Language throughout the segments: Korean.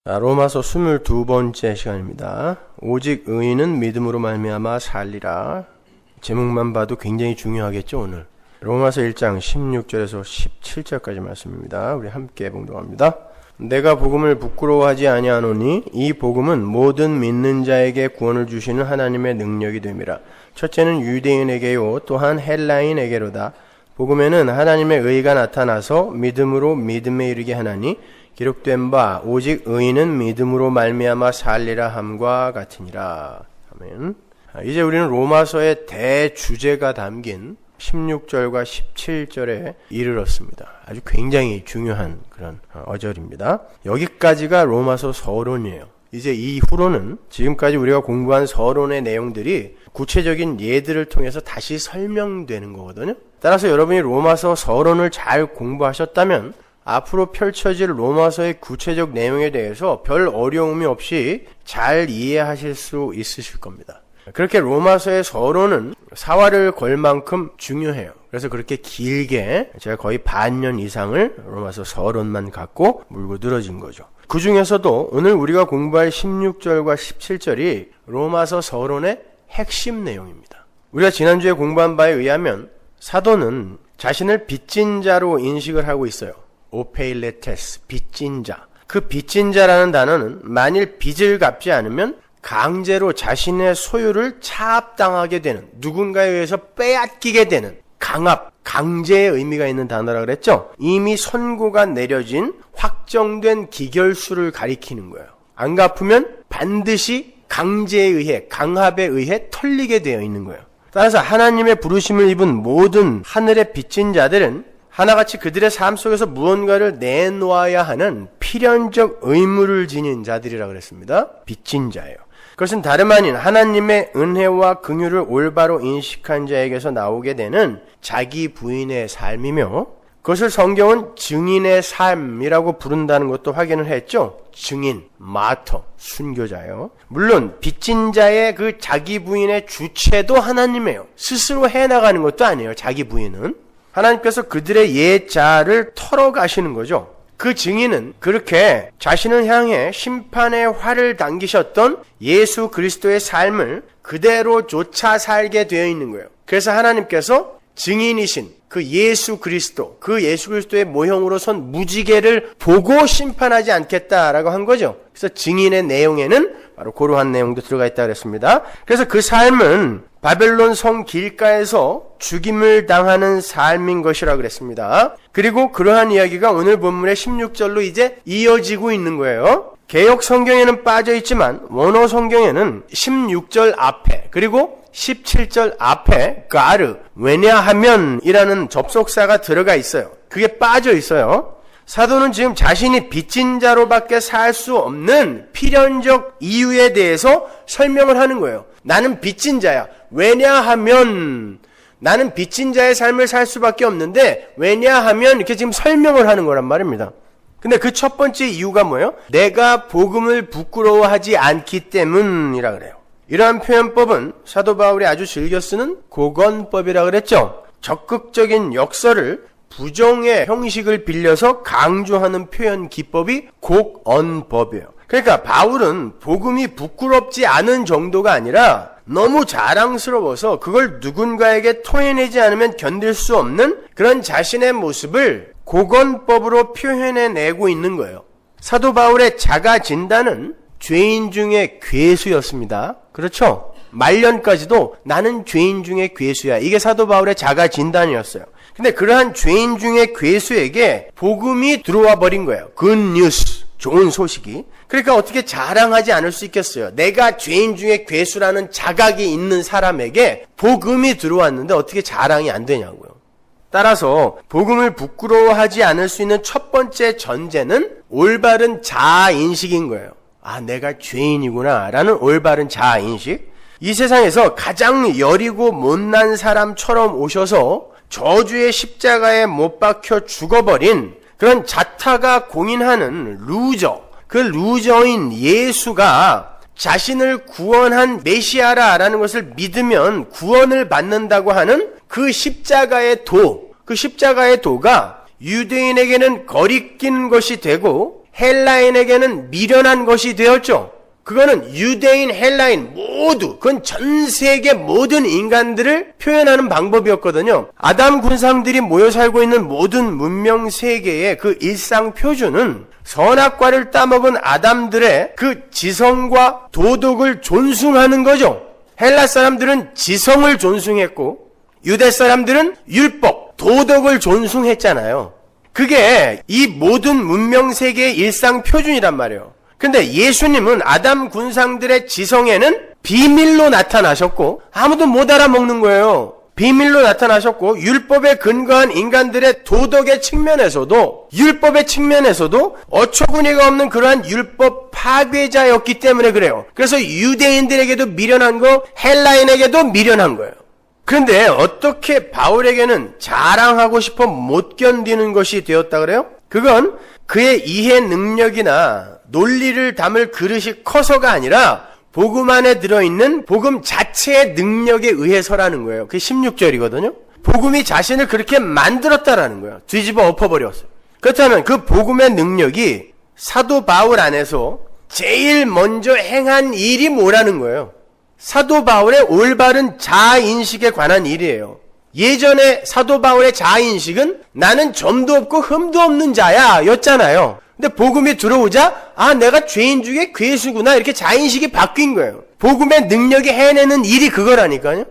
로마서 22번째 시간입니다. 오직 의인은 믿음으로 말미암아 살리라. 제목만 봐도 굉장히 중요하겠죠, 오늘. 로마서 1장 16절에서 17절까지 말씀입니다. 우리 함께 봉독합니다. 내가 복음을 부끄러워하지 아니하노니 이 복음은 모든 믿는 자에게 구원을 주시는 하나님의 능력이 됨이라. 첫째는 유대인에게요 또한 헬라인에게로다. 복음에는 하나님의 의가 나타나서 믿음으로 믿음에 이르게 하나니 기록된 바 오직 의인은 믿음으로 말미암아 살리라 함과 같으니라. 아멘. 이제 우리는 로마서의 대주제가 담긴 16절과 17절에 이르렀습니다. 아주 굉장히 중요한 그런 어절입니다. 여기까지가 로마서 서론이에요. 이제 이후로는 지금까지 우리가 공부한 서론의 내용들이 구체적인 예들을 통해서 다시 설명되는 거거든요. 따라서 여러분이 로마서 서론을 잘 공부하셨다면 앞으로 펼쳐질 로마서의 구체적 내용에 대해서 별 어려움이 없이 잘 이해하실 수 있으실 겁니다. 그렇게 로마서의 서론은 사활을 걸 만큼 중요해요. 그래서 그렇게 길게 제가 거의 반년 이상을 로마서 서론만 갖고 물고 늘어진 거죠. 그 중에서도 오늘 우리가 공부할 16절과 17절이 로마서 서론의 핵심 내용입니다. 우리가 지난주에 공부한 바에 의하면 사도는 자신을 빚진 자로 인식을 하고 있어요. 오페일레테스, 빚진 자. 그 빚진 자라는 단어는 만일 빚을 갚지 않으면 강제로 자신의 소유를 차압당하게 되는, 누군가에 의해서 빼앗기게 되는 강압, 강제의 의미가 있는 단어라 그랬죠? 이미 선고가 내려진 확정된 기결수를 가리키는 거예요. 안 갚으면 반드시 강제에 의해, 강압에 의해 털리게 되어 있는 거예요. 따라서 하나님의 부르심을 입은 모든 하늘의 빚진 자들은 하나같이 그들의 삶 속에서 무언가를 내놓아야 하는 필연적 의무를 지닌 자들이라고 그랬습니다. 빚진 자예요. 그것은 다름 아닌 하나님의 은혜와 긍휼을 올바로 인식한 자에게서 나오게 되는 자기 부인의 삶이며, 그것을 성경은 증인의 삶이라고 부른다는 것도 확인을 했죠. 증인, 마터, 순교자예요. 물론 빚진 자의 그 자기 부인의 주체도 하나님이에요. 스스로 해나가는 것도 아니에요. 자기 부인은 하나님께서 그들의 옛자를 털어가시는 거죠. 그 증인은 그렇게 자신을 향해 심판의 활을 당기셨던 예수 그리스도의 삶을 그대로 쫓아 살게 되어 있는 거예요. 그래서 하나님께서 증인이신 그 예수 그리스도의 모형으로 선 무지개를 보고 심판하지 않겠다라고 한 거죠. 그래서 증인의 내용에는 바로 그러한 내용도 들어가 있다고 했습니다. 그래서 그 삶은 바벨론 성 길가에서 죽임을 당하는 삶인 것이라고 그랬습니다. 그리고 그러한 이야기가 오늘 본문의 16절로 이제 이어지고 있는 거예요. 개역 성경에는 빠져 있지만 원어 성경에는 16절 앞에 그리고 17절 앞에 가르, 왜냐하면 이라는 접속사가 들어가 있어요. 그게 빠져 있어요. 사도는 지금 자신이 빚진 자로밖에 살 수 없는 필연적 이유에 대해서 설명을 하는 거예요. 나는 빚진 자야. 왜냐하면 나는 빚진 자의 삶을 살 수밖에 없는데, 왜냐하면 이렇게 지금 설명을 하는 거란 말입니다. 근데 그 첫 번째 이유가 뭐예요? 내가 복음을 부끄러워하지 않기 때문이라 그래요. 이러한 표현법은 사도 바울이 아주 즐겨 쓰는 고건법이라 그랬죠. 적극적인 역설을 부정의 형식을 빌려서 강조하는 표현 기법이 곡언법이에요. 그러니까 바울은 복음이 부끄럽지 않은 정도가 아니라 너무 자랑스러워서 그걸 누군가에게 토해내지 않으면 견딜 수 없는 그런 자신의 모습을 곡언법으로 표현해내고 있는 거예요. 사도 바울의 자가 진단은 죄인 중에 괴수였습니다. 그렇죠? 말년까지도 나는 죄인 중에 괴수야. 이게 사도 바울의 자가 진단이었어요. 근데 그러한 죄인 중에 괴수에게 복음이 들어와 버린 거예요. 굿뉴스, 좋은 소식이. 그러니까 어떻게 자랑하지 않을 수 있겠어요? 내가 죄인 중에 괴수라는 자각이 있는 사람에게 복음이 들어왔는데 어떻게 자랑이 안 되냐고요. 따라서 복음을 부끄러워하지 않을 수 있는 첫 번째 전제는 올바른 자아인식인 거예요. 아, 내가 죄인이구나 라는 올바른 자아인식. 이 세상에서 가장 여리고 못난 사람처럼 오셔서 저주의 십자가에 못 박혀 죽어버린 그런 자타가 공인하는 루저, 그 루저인 예수가 자신을 구원한 메시아라는 것을 믿으면 구원을 받는다고 하는 그 십자가의 도, 그 십자가의 도가 유대인에게는 거리낀 것이 되고 헬라인에게는 미련한 것이 되었죠. 그거는 유대인, 헬라인 모두, 그건 전 세계 모든 인간들을 표현하는 방법이었거든요. 아담 군상들이 모여 살고 있는 모든 문명 세계의 그 일상 표준은 선악과를 따먹은 아담들의 그 지성과 도덕을 존숭하는 거죠. 헬라 사람들은 지성을 존숭했고 유대 사람들은 율법, 도덕을 존숭했잖아요. 그게 이 모든 문명 세계의 일상 표준이란 말이에요. 근데 예수님은 아담 군상들의 지성에는 비밀로 나타나셨고 아무도 못 알아먹는 거예요. 비밀로 나타나셨고 율법에 근거한 인간들의 도덕의 측면에서도 율법의 측면에서도 어처구니가 없는 그러한 율법 파괴자였기 때문에 그래요. 그래서 유대인들에게도 미련한 거, 헬라인에게도 미련한 거예요. 그런데 어떻게 바울에게는 자랑하고 싶어 못 견디는 것이 되었다 그래요? 그건 그의 이해 능력이나 논리를 담을 그릇이 커서가 아니라 복음 안에 들어있는 복음 자체의 능력에 의해서라는 거예요. 그게 16절이거든요. 복음이 자신을 그렇게 만들었다라는 거예요. 뒤집어 엎어버렸어요. 그렇다면 그 복음의 능력이 사도 바울 안에서 제일 먼저 행한 일이 뭐라는 거예요? 사도 바울의 올바른 자아인식에 관한 일이에요. 예전에 사도 바울의 자아인식은 나는 점도 없고 흠도 없는 자야 였잖아요. 근데 복음이 들어오자 내가 죄인 중에 괴수구나 이렇게 자인식이 바뀐 거예요. 복음의 능력이 해내는 일이 그거라니까요.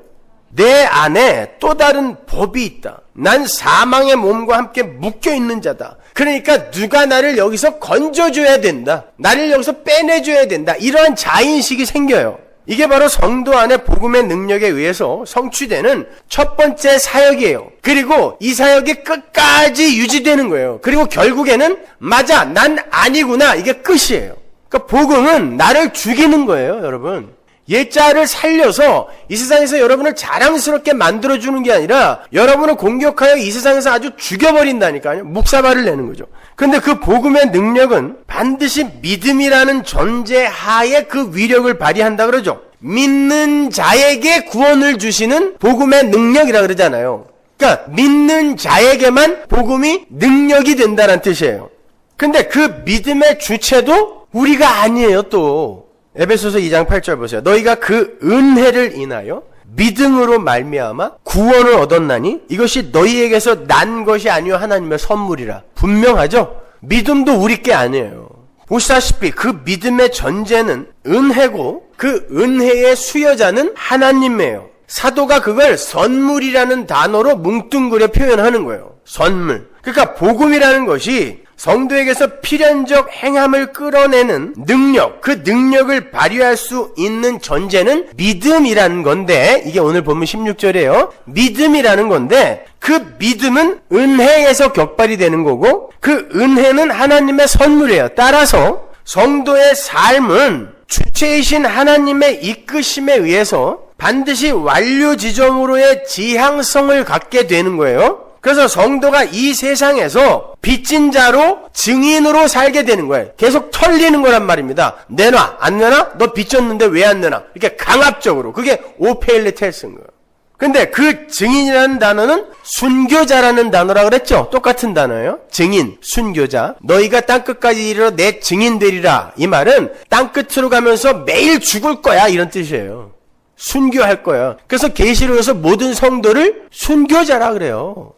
내 안에 또 다른 법이 있다. 난 사망의 몸과 함께 묶여있는 자다. 그러니까 누가 나를 여기서 건져줘야 된다. 나를 여기서 빼내줘야 된다. 이러한 자인식이 생겨요. 이게 바로 성도 안에 복음의 능력에 의해서 성취되는 첫 번째 사역이에요. 그리고 이 사역이 끝까지 유지되는 거예요. 그리고 결국에는 맞아, 난 아니구나, 이게 끝이에요. 그러니까 복음은 나를 죽이는 거예요, 여러분. 옛자를 살려서 이 세상에서 여러분을 자랑스럽게 만들어주는 게 아니라 여러분을 공격하여 이 세상에서 아주 죽여버린다니까요. 묵사발을 내는 거죠. 그런데 그 복음의 능력은 반드시 믿음이라는 전제 하에 그 위력을 발휘한다 그러죠. 믿는 자에게 구원을 주시는 복음의 능력이라 그러잖아요. 그러니까 믿는 자에게만 복음이 능력이 된다는 뜻이에요. 근데 그 믿음의 주체도 우리가 아니에요. 또 에베소서 2장 8절 보세요. 너희가 그 은혜를 인하여 믿음으로 말미암아 구원을 얻었나니 이것이 너희에게서 난 것이 아니요 하나님의 선물이라. 분명하죠? 믿음도 우리 게 아니에요. 보시다시피 그 믿음의 전제는 은혜고 그 은혜의 수여자는 하나님이에요. 사도가 그걸 선물이라는 단어로 뭉뚱그려 표현하는 거예요. 선물. 그러니까 복음이라는 것이 성도에게서 필연적 행함을 끌어내는 능력, 그 능력을 발휘할 수 있는 전제는 믿음이라는 건데, 이게 오늘 본문 16절이에요. 믿음이라는 건데, 그 믿음은 은혜에서 격발이 되는 거고, 그 은혜는 하나님의 선물이에요. 따라서 성도의 삶은 주체이신 하나님의 이끄심에 의해서 반드시 완료 지점으로의 지향성을 갖게 되는 거예요. 그래서 성도가 이 세상에서 빚진 자로 증인으로 살게 되는 거예요. 계속 털리는 거란 말입니다. 내놔, 안 내놔? 너 빚졌는데 왜 안 내놔? 이렇게 강압적으로. 그게 오페일리테스인 거예요. 근데 그 증인이라는 단어는 순교자라는 단어라 그랬죠? 똑같은 단어예요. 증인, 순교자. 너희가 땅끝까지 이르러 내 증인 되리라. 이 말은 땅끝으로 가면서 매일 죽을 거야. 이런 뜻이에요. 순교할 거야. 그래서 계시록에서 모든 성도를 순교자라 그래요.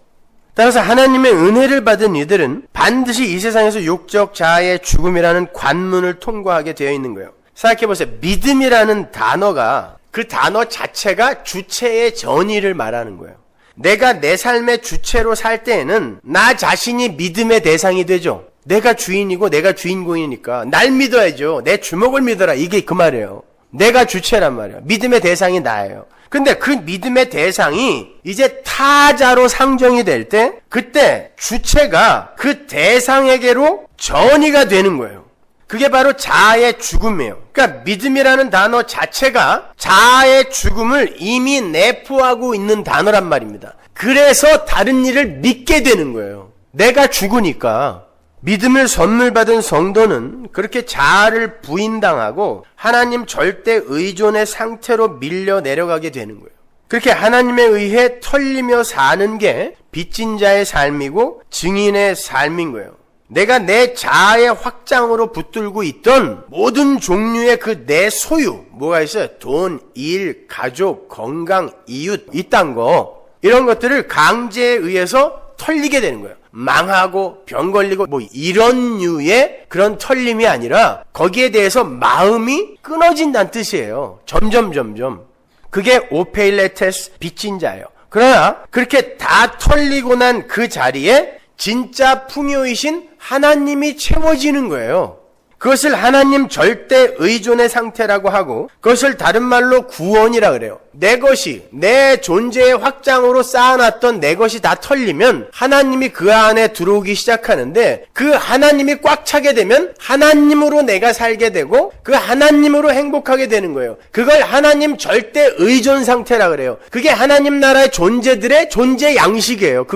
따라서 하나님의 은혜를 받은 이들은 반드시 이 세상에서 육적 자아의 죽음이라는 관문을 통과하게 되어 있는 거예요. 생각해보세요. 믿음이라는 단어가 그 단어 자체가 주체의 전의를 말하는 거예요. 내가 내 삶의 주체로 살 때에는 나 자신이 믿음의 대상이 되죠. 내가 주인이고 내가 주인공이니까 날 믿어야죠. 내 주먹을 믿어라. 이게 그 말이에요. 내가 주체란 말이에요. 믿음의 대상이 나예요. 근데 그 믿음의 대상이 이제 타자로 상정이 될 때 그때 주체가 그 대상에게로 전이가 되는 거예요. 그게 바로 자아의 죽음이에요. 그러니까 믿음이라는 단어 자체가 자아의 죽음을 이미 내포하고 있는 단어란 말입니다. 그래서 다른 일을 믿게 되는 거예요. 내가 죽으니까. 믿음을 선물 받은 성도는 그렇게 자아를 부인당하고 하나님 절대 의존의 상태로 밀려 내려가게 되는 거예요. 그렇게 하나님에 의해 털리며 사는 게 빚진 자의 삶이고 증인의 삶인 거예요. 내가 내 자아의 확장으로 붙들고 있던 모든 종류의 그 내 소유, 뭐가 있어요? 돈, 일, 가족, 건강, 이웃, 이딴 거, 이런 것들을 강제에 의해서 털리게 되는 거예요. 망하고 병 걸리고 뭐 이런 류의 그런 털림이 아니라 거기에 대해서 마음이 끊어진다는 뜻이에요. 점점. 그게 오페일레테스 빚진 자예요. 그러나 그렇게 다 털리고 난 그 자리에 진짜 풍요이신 하나님이 채워지는 거예요. 그것을 하나님 절대 의존의 상태라고 하고, 그것을 다른 말로 구원이라 그래요. 내 것이, 내 존재의 확장으로 쌓아놨던 내 것이 다 털리면 하나님이 그 안에 들어오기 시작하는데, 그 하나님이 꽉 차게 되면 하나님으로 내가 살게 되고 그 하나님으로 행복하게 되는 거예요. 그걸 하나님 절대 의존 상태라 그래요. 그게 하나님 나라의 존재들의 존재 양식이에요.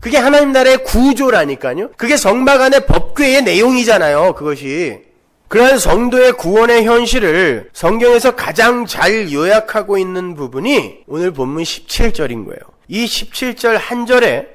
그게 하나님 나라의 구조라니까요. 그게 성막 안의 법궤의 내용이잖아요. 그것이. 그러한 성도의 구원의 현실을 성경에서 가장 잘 요약하고 있는 부분이 오늘 본문 17절인 거예요. 이 17절 한 절에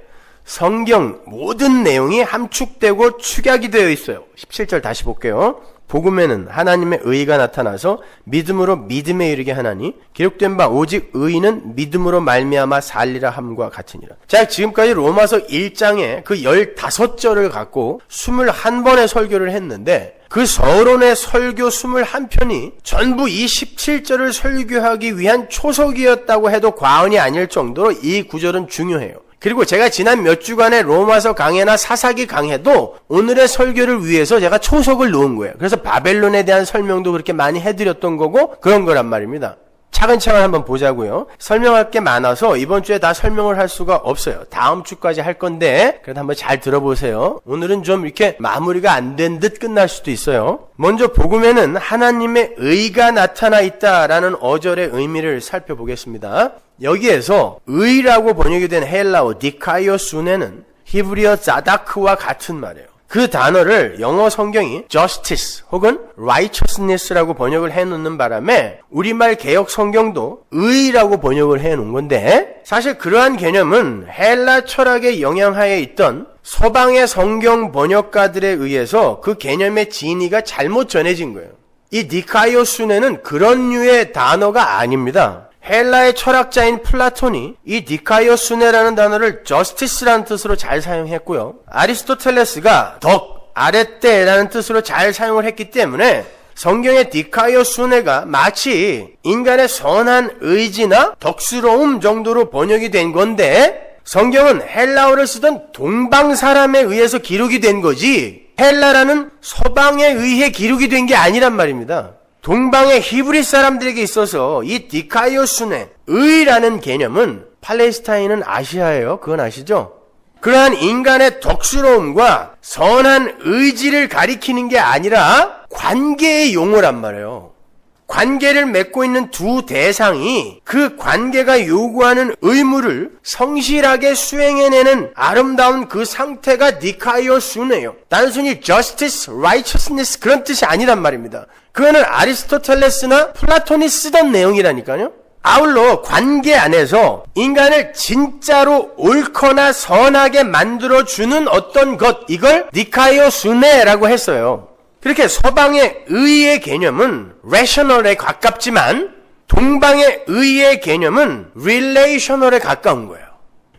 성경 모든 내용이 함축되고 축약이 되어 있어요. 17절 다시 볼게요. 복음에는 하나님의 의가 나타나서 믿음으로 믿음에 이르게 하나니 기록된 바 오직 의인은 믿음으로 말미암아 살리라 함과 같으니라. 자, 지금까지 로마서 1장에 그 15절을 갖고 21번의 설교를 했는데, 그 서론의 설교 21편이 전부 이 17절을 설교하기 위한 초석이었다고 해도 과언이 아닐 정도로 이 구절은 중요해요. 그리고 제가 지난 몇 주간의 로마서 강해나 사사기 강해도 오늘의 설교를 위해서 제가 초석을 놓은 거예요. 그래서 바벨론에 대한 설명도 그렇게 많이 해드렸던 거고 그런 거란 말입니다. 차근차근 한번 보자고요. 설명할 게 많아서 이번 주에 다 설명을 할 수가 없어요. 다음 주까지 할 건데 그래도 한번 잘 들어보세요. 오늘은 좀 이렇게 마무리가 안 된 듯 끝날 수도 있어요. 먼저 복음에는 하나님의 의가 나타나 있다라는 어절의 의미를 살펴보겠습니다. 여기에서 의라고 번역이 된 헬라어 디카이오순에는 히브리어 자다크와 같은 말이에요. 그 단어를 영어 성경이 justice 혹은 righteousness라고 번역을 해놓는 바람에 우리말 개역 성경도 의라고 번역을 해놓은 건데, 사실 그러한 개념은 헬라 철학의 영향하에 있던 서방의 성경 번역가들에 의해서 그 개념의 진위가 잘못 전해진 거예요. 이 디카이오순에는 그런 류의 단어가 아닙니다. 헬라의 철학자인 플라톤이 이 디카이오스네라는 단어를 justice라는 뜻으로 잘 사용했고요. 아리스토텔레스가 덕, 아레떼라는 뜻으로 잘 사용을 했기 때문에 성경의 디카이오스네가 마치 인간의 선한 의지나 덕스러움 정도로 번역이 된 건데, 성경은 헬라어를 쓰던 동방 사람에 의해서 기록이 된 거지 헬라라는 서방에 의해 기록이 된 게 아니란 말입니다. 동방의 히브리 사람들에게 있어서 이 디카이오스네, 의라는 개념은 팔레스타인은 아시아예요. 그건 아시죠? 그러한 인간의 덕스러움과 선한 의지를 가리키는 게 아니라 관계의 용어란 말이에요. 관계를 맺고 있는 두 대상이 그 관계가 요구하는 의무를 성실하게 수행해내는 아름다운 그 상태가 디카이오스네예요. 단순히 justice, righteousness 그런 뜻이 아니란 말입니다. 그거는 아리스토텔레스나 플라톤이 쓰던 내용이라니까요. 아울러 관계 안에서 인간을 진짜로 옳거나 선하게 만들어주는 어떤 것, 이걸 디카이오스네라고 했어요. 그렇게 서방의 의의 개념은 rational에 가깝지만 동방의 의의 개념은 relational에 가까운 거예요.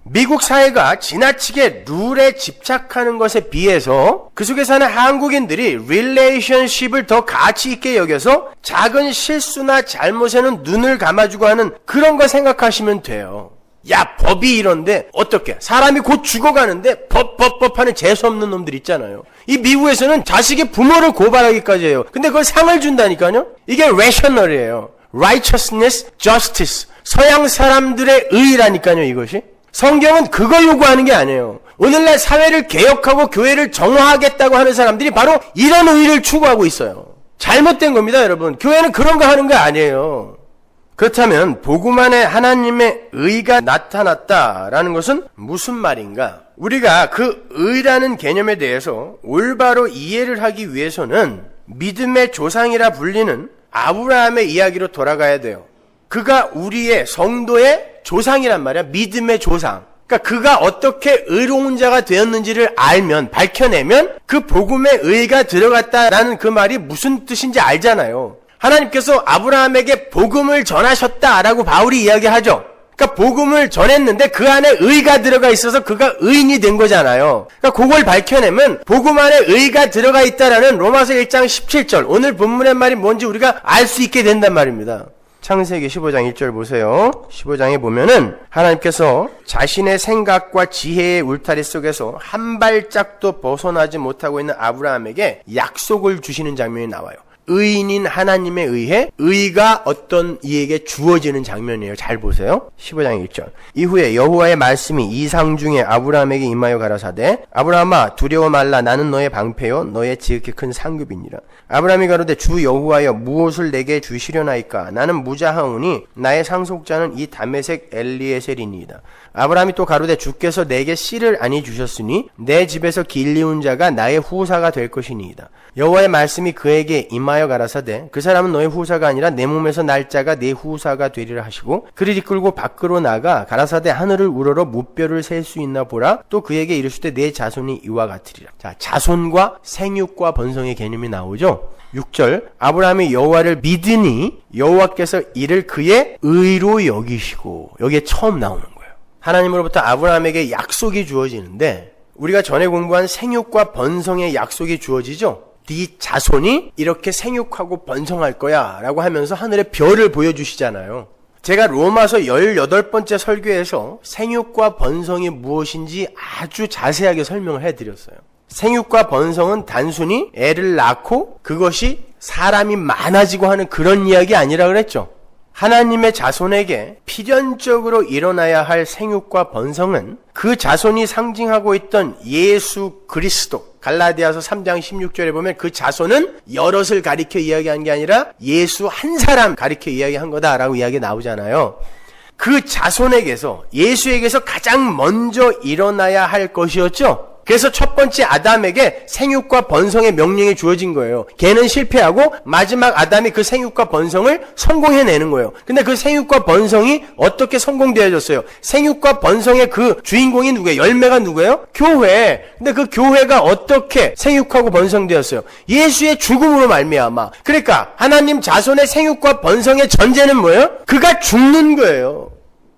미국 사회가 지나치게 룰에 집착하는 것에 비해서 그 속에 사는 한국인들이 relationship을 더 가치 있게 여겨서 작은 실수나 잘못에는 눈을 감아주고 하는 그런 거 생각하시면 돼요. 야, 법이 이런데 어떻게? 사람이 곧 죽어가는데 법 하는 재수없는 놈들 있잖아요. 이 미국에서는 자식이 부모를 고발하기까지 해요. 근데 그걸 상을 준다니까요. 이게 rational이에요. righteousness, justice. 서양 사람들의 의라니까요, 이것이. 성경은 그걸 요구하는 게 아니에요. 오늘날 사회를 개혁하고 교회를 정화하겠다고 하는 사람들이 바로 이런 의를 추구하고 있어요. 잘못된 겁니다, 여러분. 교회는 그런 거 하는 거 아니에요. 그렇다면 복음 안에 하나님의 의가 나타났다라는 것은 무슨 말인가? 우리가 그 의라는 개념에 대해서 올바로 이해를 하기 위해서는 믿음의 조상이라 불리는 아브라함의 이야기로 돌아가야 돼요. 그가 우리의 성도의 조상이란 말이야. 믿음의 조상. 그러니까 그가 어떻게 의로운 자가 되었는지를 알면, 밝혀내면 그 복음에 의가 들어갔다라는 그 말이 무슨 뜻인지 알잖아요. 하나님께서 아브라함에게 복음을 전하셨다라고 바울이 이야기하죠. 그러니까 복음을 전했는데 그 안에 의가 들어가 있어서 그가 의인이 된 거잖아요. 그러니까 그걸 밝혀내면 복음 안에 의가 들어가 있다라는 로마서 1장 17절, 오늘 본문의 말이 뭔지 우리가 알 수 있게 된단 말입니다. 창세기 15장 1절 보세요. 15장에 보면은 하나님께서 자신의 생각과 지혜의 울타리 속에서 한 발짝도 벗어나지 못하고 있는 아브라함에게 약속을 주시는 장면이 나와요. 의인인 하나님에 의해 의가 어떤 이에게 주어지는 장면이에요. 잘 보세요. 15장 1절. 이후에 여호와의 말씀이 이상 중에 아브라함에게 임하여 가라사대 아브라함아 두려워 말라 나는 너의 방패요 너의 지극히 큰 상급이니라. 아브라함이 가로되 주 여호와여 무엇을 내게 주시려나이까 나는 무자하오니 나의 상속자는 이 다메섹 엘리에셀이니이다. 아브라함이 또 가로되 주께서 내게 씨를 아니 주셨으니 내 집에서 길리운 자가 나의 후사가 될 것이니이다. 여호와의 말씀이 그에게 임하여 가라사대 그 사람은 너의 후사가 아니라 내 몸에서 날 자가 내 후사가 되리라 하시고 그를 이끌고 밖으로 나가 가라사대 하늘을 우러러 무뼈를 셀 수 있나 보라. 또 그에게 이르시되 내 자손이 이와 같으리라. 자, 자손과 생육과 번성의 개념이 나오죠. 6절 아브라함이 여호와를 믿으니 여호와께서 이를 그의 의로 여기시고, 여기에 처음 나오는 거예요. 하나님으로부터 아브라함에게 약속이 주어지는데 우리가 전에 공부한 생육과 번성의 약속이 주어지죠. 네 자손이 이렇게 생육하고 번성할 거야 라고 하면서 하늘의 별을 보여주시잖아요. 제가 로마서 18번째 설교에서 생육과 번성이 무엇인지 아주 자세하게 설명을 해드렸어요. 생육과 번성은 단순히 애를 낳고 그것이 사람이 많아지고 하는 그런 이야기 아니라 그랬죠. 하나님의 자손에게 필연적으로 일어나야 할 생육과 번성은 그 자손이 상징하고 있던 예수 그리스도, 갈라디아서 3장 16절에 보면 그 자손은 여럿을 가리켜 이야기한 게 아니라 예수 한 사람 가리켜 이야기한 거다라고 이야기 나오잖아요. 그 자손에게서, 예수에게서 가장 먼저 일어나야 할 것이었죠. 그래서 첫 번째 아담에게 생육과 번성의 명령이 주어진 거예요. 걔는 실패하고 마지막 아담이 그 생육과 번성을 성공해내는 거예요. 근데 그 생육과 번성이 어떻게 성공되어졌어요? 생육과 번성의 그 주인공이 누구예요? 열매가 누구예요? 교회. 근데 그 교회가 어떻게 생육하고 번성되었어요? 예수의 죽음으로 말미암아. 그러니까 하나님 자손의 생육과 번성의 전제는 뭐예요? 그가 죽는 거예요.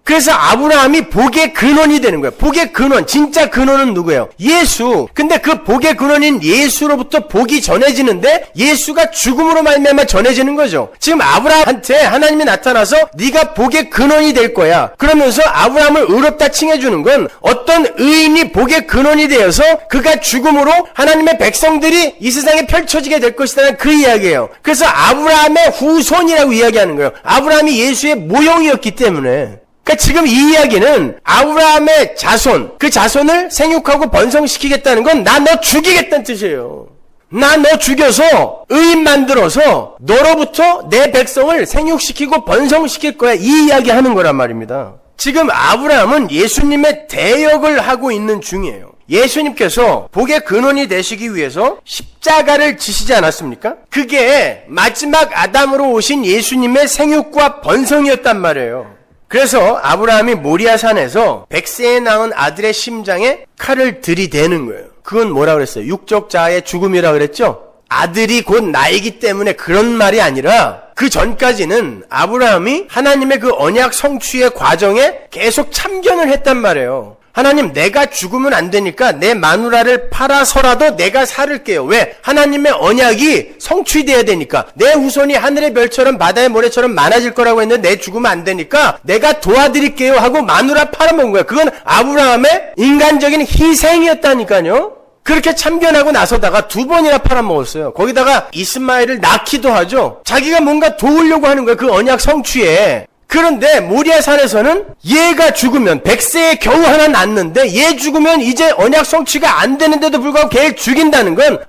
그래서 아브라함이 복의 근원이 되는 거예요. 복의 근원, 진짜 근원은 누구예요? 예수. 근데 그 복의 근원인 예수로부터 복이 전해지는데 예수가 죽음으로 말미암아 전해지는 거죠. 지금 아브라함한테 하나님이 나타나서 네가 복의 근원이 될 거야. 그러면서 아브라함을 의롭다 칭해주는 건 어떤 의인이 복의 근원이 되어서 그가 죽음으로 하나님의 백성들이 이 세상에 펼쳐지게 될 것이라는 그 이야기예요. 그래서 아브라함의 후손이라고 이야기하는 거예요. 아브라함이 예수의 모형이었기 때문에. 그러니까 지금 이 이야기는 아브라함의 자손, 그 자손을 생육하고 번성시키겠다는 건 나 너 죽이겠다는 뜻이에요. 나 너 죽여서 의인 만들어서 너로부터 내 백성을 생육시키고 번성시킬 거야. 이 이야기 하는 거란 말입니다. 지금 아브라함은 예수님의 대역을 하고 있는 중이에요. 예수님께서 복의 근원이 되시기 위해서 십자가를 지시지 않았습니까? 그게 마지막 아담으로 오신 예수님의 생육과 번성이었단 말이에요. 그래서 아브라함이 모리아산에서 백세에 낳은 아들의 심장에 칼을 들이대는 거예요. 그건 뭐라 그랬어요? 육적 자아의 죽음이라 그랬죠? 아들이 곧 나이기 때문에 그런 말이 아니라 그 전까지는 아브라함이 하나님의 그 언약 성취의 과정에 계속 참견을 했단 말이에요. 하나님, 내가 죽으면 안 되니까 내 마누라를 팔아서라도 내가 살을게요. 왜? 하나님의 언약이 성취돼야 되니까. 내 후손이 하늘의 별처럼 바다의 모래처럼 많아질 거라고 했는데 내 죽으면 안 되니까 내가 도와드릴게요 하고 마누라 팔아먹은 거야. 그건 아브라함의 인간적인 희생이었다니까요. 그렇게 참견하고 나서다가 2번이나 팔아먹었어요. 거기다가 이스마엘을 낳기도 하죠. 자기가 뭔가 도우려고 하는 거야. 그 언약 성취에. 그런데 모리아산에서는 얘가 죽으면 100세에 겨우 하나 낳는데 얘 죽으면 이제 언약 성취가 안 되는데도 불구하고 걔를 죽인다는 건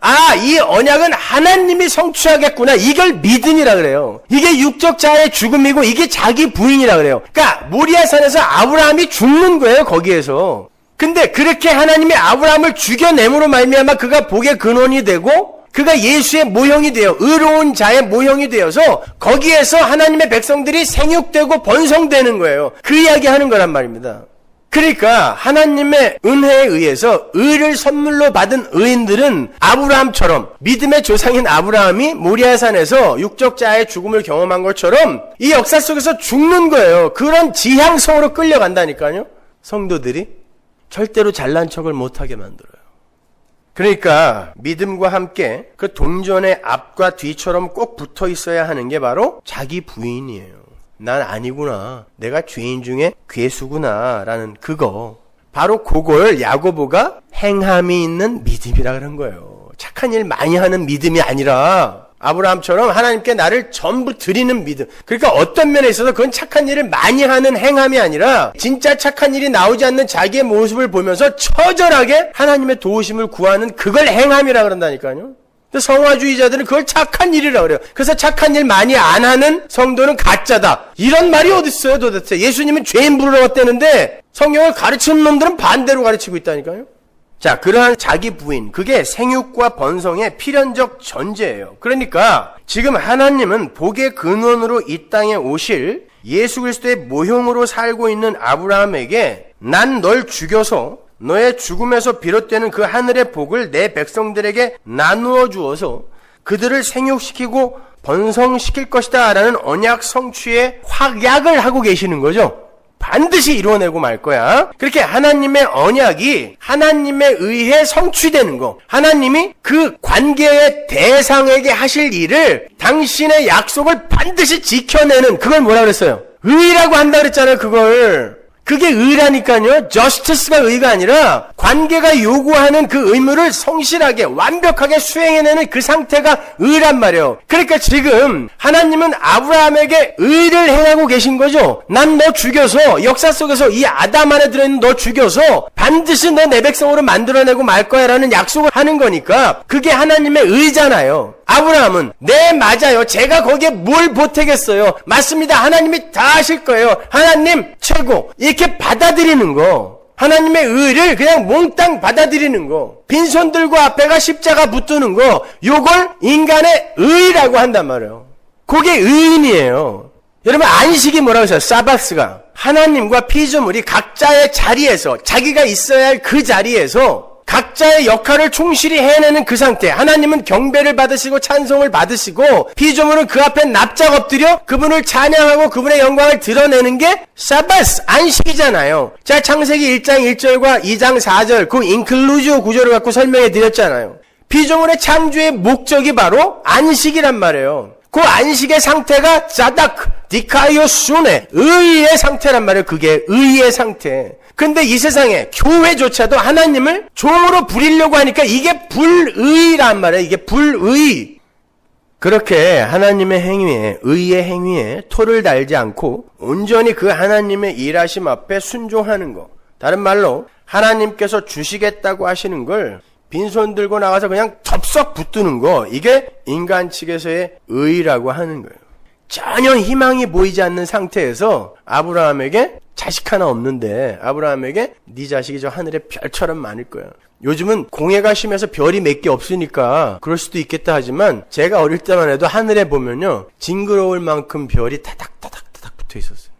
이 언약은 하나님이 성취하겠구나. 이걸 믿음이라 그래요. 이게 육적 자의 죽음이고 이게 자기 부인이라 그래요. 그러니까 모리아산에서 아브라함이 죽는 거예요. 거기에서. 근데 그렇게 하나님이 아브라함을 죽여냄으로 말미암아 그가 복의 근원이 되고 그가 예수의 모형이 되어 의로운 자의 모형이 되어서 거기에서 하나님의 백성들이 생육되고 번성되는 거예요. 그 이야기 하는 거란 말입니다. 그러니까 하나님의 은혜에 의해서 의를 선물로 받은 의인들은 아브라함처럼, 믿음의 조상인 아브라함이 모리아산에서 육적자의 죽음을 경험한 것처럼 이 역사 속에서 죽는 거예요. 그런 지향성으로 끌려간다니까요. 성도들이 절대로 잘난 척을 못하게 만들어요. 그러니까 믿음과 함께 그 동전의 앞과 뒤처럼 꼭 붙어 있어야 하는 게 바로 자기 부인이에요. 난 아니구나. 내가 죄인 중에 괴수구나. 라는 그거. 바로 그걸 야고보가 행함이 있는 믿음이라 그런 거예요. 착한 일 많이 하는 믿음이 아니라 아브라함처럼 하나님께 나를 전부 드리는 믿음. 그러니까 어떤 면에 있어서 그건 착한 일을 많이 하는 행함이 아니라 진짜 착한 일이 나오지 않는 자기의 모습을 보면서 처절하게 하나님의 도우심을 구하는 그걸 행함이라 그런다니까요. 성화주의자들은 그걸 착한 일이라고 그래요. 그래서 착한 일 많이 안 하는 성도는 가짜다. 이런 말이 어디 있어요 도대체. 예수님은 죄인 부르러 왔다는데 성경을 가르치는 놈들은 반대로 가르치고 있다니까요. 자, 그러한 자기 부인, 그게 생육과 번성의 필연적 전제예요. 그러니까 지금 하나님은 복의 근원으로 이 땅에 오실 예수 그리스도의 모형으로 살고 있는 아브라함에게 난 널 죽여서 너의 죽음에서 비롯되는 그 하늘의 복을 내 백성들에게 나누어 주어서 그들을 생육시키고 번성시킬 것이다 라는 언약 성취의 확약을 하고 계시는 거죠. 반드시 이루어내고 말 거야. 그렇게 하나님의 언약이 하나님에 의해 성취되는 거. 하나님이 그 관계의 대상에게 하실 일을 당신의 약속을 반드시 지켜내는, 그걸 뭐라 그랬어요? 의라고 한다 그랬잖아요. 그게 의라니까요. justice가 의가 아니라 관계가 요구하는 그 의무를 성실하게 완벽하게 수행해내는 그 상태가 의란 말이에요. 그러니까 지금 하나님은 아브라함에게 의를 행하고 계신 거죠. 난 너 죽여서, 역사 속에서 이 아담 안에 들어있는 너 죽여서 반드시 너 내 백성으로 만들어내고 말 거야 라는 약속을 하는 거니까 그게 하나님의 의잖아요. 아브라함은 네 맞아요. 제가 거기에 뭘 보태겠어요. 맞습니다. 하나님이 다 하실 거예요. 하나님 최고. 이렇게 받아들이는 거. 하나님의 의를 그냥 몽땅 받아들이는 거. 빈손 들고 앞에가 십자가 붙드는 거. 요걸 인간의 의라고 한단 말이에요. 그게 의인이에요. 여러분 안식이 뭐라고 했어요? 사바스가 하나님과 피조물이 각자의 자리에서, 자기가 있어야 할 그 자리에서 각자의 역할을 충실히 해내는 그 상태. 하나님은 경배를 받으시고 찬송을 받으시고 피조물은 그 앞에 납작 엎드려 그분을 찬양하고 그분의 영광을 드러내는 게 사바스, 안식이잖아요. 자, 창세기 1장 1절과 2장 4절 그 인클루지오 구조를 갖고 설명해 드렸잖아요. 피조물의 창조의 목적이 바로 안식이란 말이에요. 그 안식의 상태가 자다크, 디카이오 순의 의의 상태란 말이에요. 그게 의의 상태. 근데 이 세상에 교회조차도 하나님을 종으로 부리려고 하니까 이게 불의란 말이에요. 이게 불의. 그렇게 하나님의 행위에, 의의 행위에 토를 달지 않고 온전히 그 하나님의 일하심 앞에 순종하는 거. 다른 말로 하나님께서 주시겠다고 하시는 걸 빈손 들고 나가서 그냥 덥석 붙드는 거. 이게 인간 측에서의 의라고 하는 거예요. 전혀 희망이 보이지 않는 상태에서 아브라함에게 자식 하나 없는데 아브라함에게 네 자식이 저 하늘의 별처럼 많을 거야. 요즘은 공해가 심해서 별이 몇 개 없으니까 그럴 수도 있겠다 하지만 제가 어릴 때만 해도 하늘에 보면요 징그러울 만큼 별이 타닥타닥 붙어 있었어요.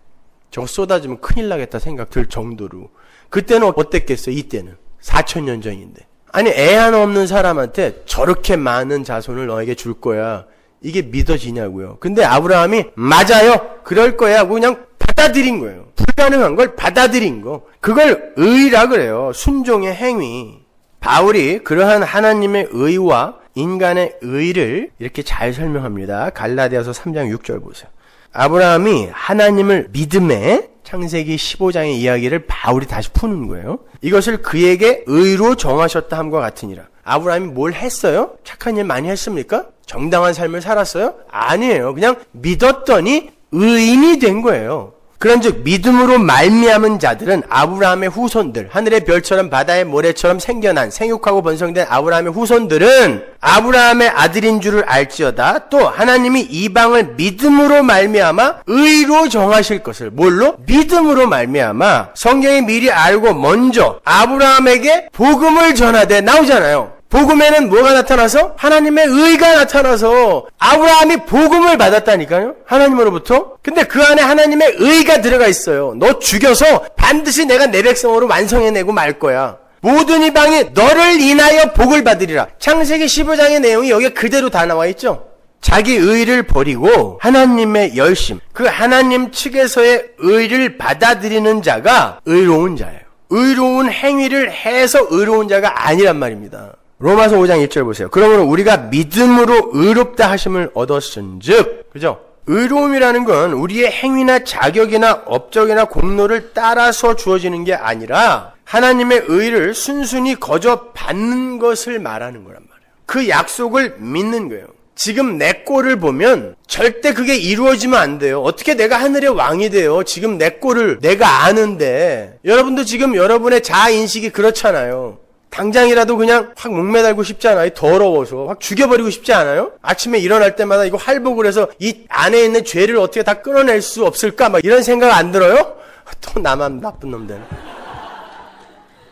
저거 쏟아지면 큰일 나겠다 생각 들 정도로. 그때는 어땠겠어요? 이때는 4,000년 전인데. 아니 애 하나 없는 사람한테 저렇게 많은 자손을 너에게 줄 거야. 이게 믿어지냐고요. 근데 아브라함이 맞아요. 그럴 거야 하고 그냥 받아들인 거예요. 불가능한 걸 받아들인 거. 그걸 의라 그래요. 순종의 행위. 바울이 그러한 하나님의 의와 인간의 의를 이렇게 잘 설명합니다. 갈라디아서 3장 6절 보세요. 아브라함이 하나님을 믿음에 창세기 15장의 이야기를 바울이 다시 푸는 거예요. 이것을 그에게 의로 정하셨다 함과 같으니라. 아브라함이 뭘 했어요? 착한 일 많이 했습니까? 정당한 삶을 살았어요? 아니에요. 그냥 믿었더니 의인이 된 거예요. 그런즉 믿음으로 말미암은 자들은 아브라함의 후손들, 하늘의 별처럼 바다의 모래처럼 생겨난 생육하고 번성된 아브라함의 후손들은 아브라함의 아들인 줄을 알지어다. 또 하나님이 이방을 믿음으로 말미암아 의로 정하실 것을. 뭘로? 믿음으로 말미암아 성경이 미리 알고 먼저 아브라함에게 복음을 전하되 나오잖아요. 복음에는 뭐가 나타나서? 하나님의 의가 나타나서 아브라함이 복음을 받았다니까요. 하나님으로부터. 근데 그 안에 하나님의 의가 들어가 있어요. 너 죽여서 반드시 내가 내 백성으로 완성해내고 말 거야. 모든 이방이 너를 인하여 복을 받으리라. 창세기 15장의 내용이 여기에 그대로 다 나와 있죠. 자기 의를 버리고 하나님의 열심, 그 하나님 측에서의 의를 받아들이는 자가 의로운 자예요. 의로운 행위를 해서 의로운 자가 아니란 말입니다. 로마서 5장 1절 보세요. 그러므로 우리가 믿음으로 의롭다 하심을 얻었은즉, 그죠? 의로움이라는 건 우리의 행위나 자격이나 업적이나 공로를 따라서 주어지는 게 아니라 하나님의 의를 순순히 거저 받는 것을 말하는 거란 말이에요. 그 약속을 믿는 거예요. 지금 내 꼴을 보면 절대 그게 이루어지면 안 돼요. 어떻게 내가 하늘의 왕이 돼요? 지금 내 꼴을 내가 아는데. 여러분도 지금 여러분의 자아인식이 그렇잖아요. 당장이라도 그냥 확 목매달고 싶지 않아요? 더러워서 확 죽여버리고 싶지 않아요? 아침에 일어날 때마다 이거 할복을 해서 이 안에 있는 죄를 어떻게 다 끌어낼 수 없을까? 막 이런 생각 안 들어요? 또 나만 나쁜 놈들.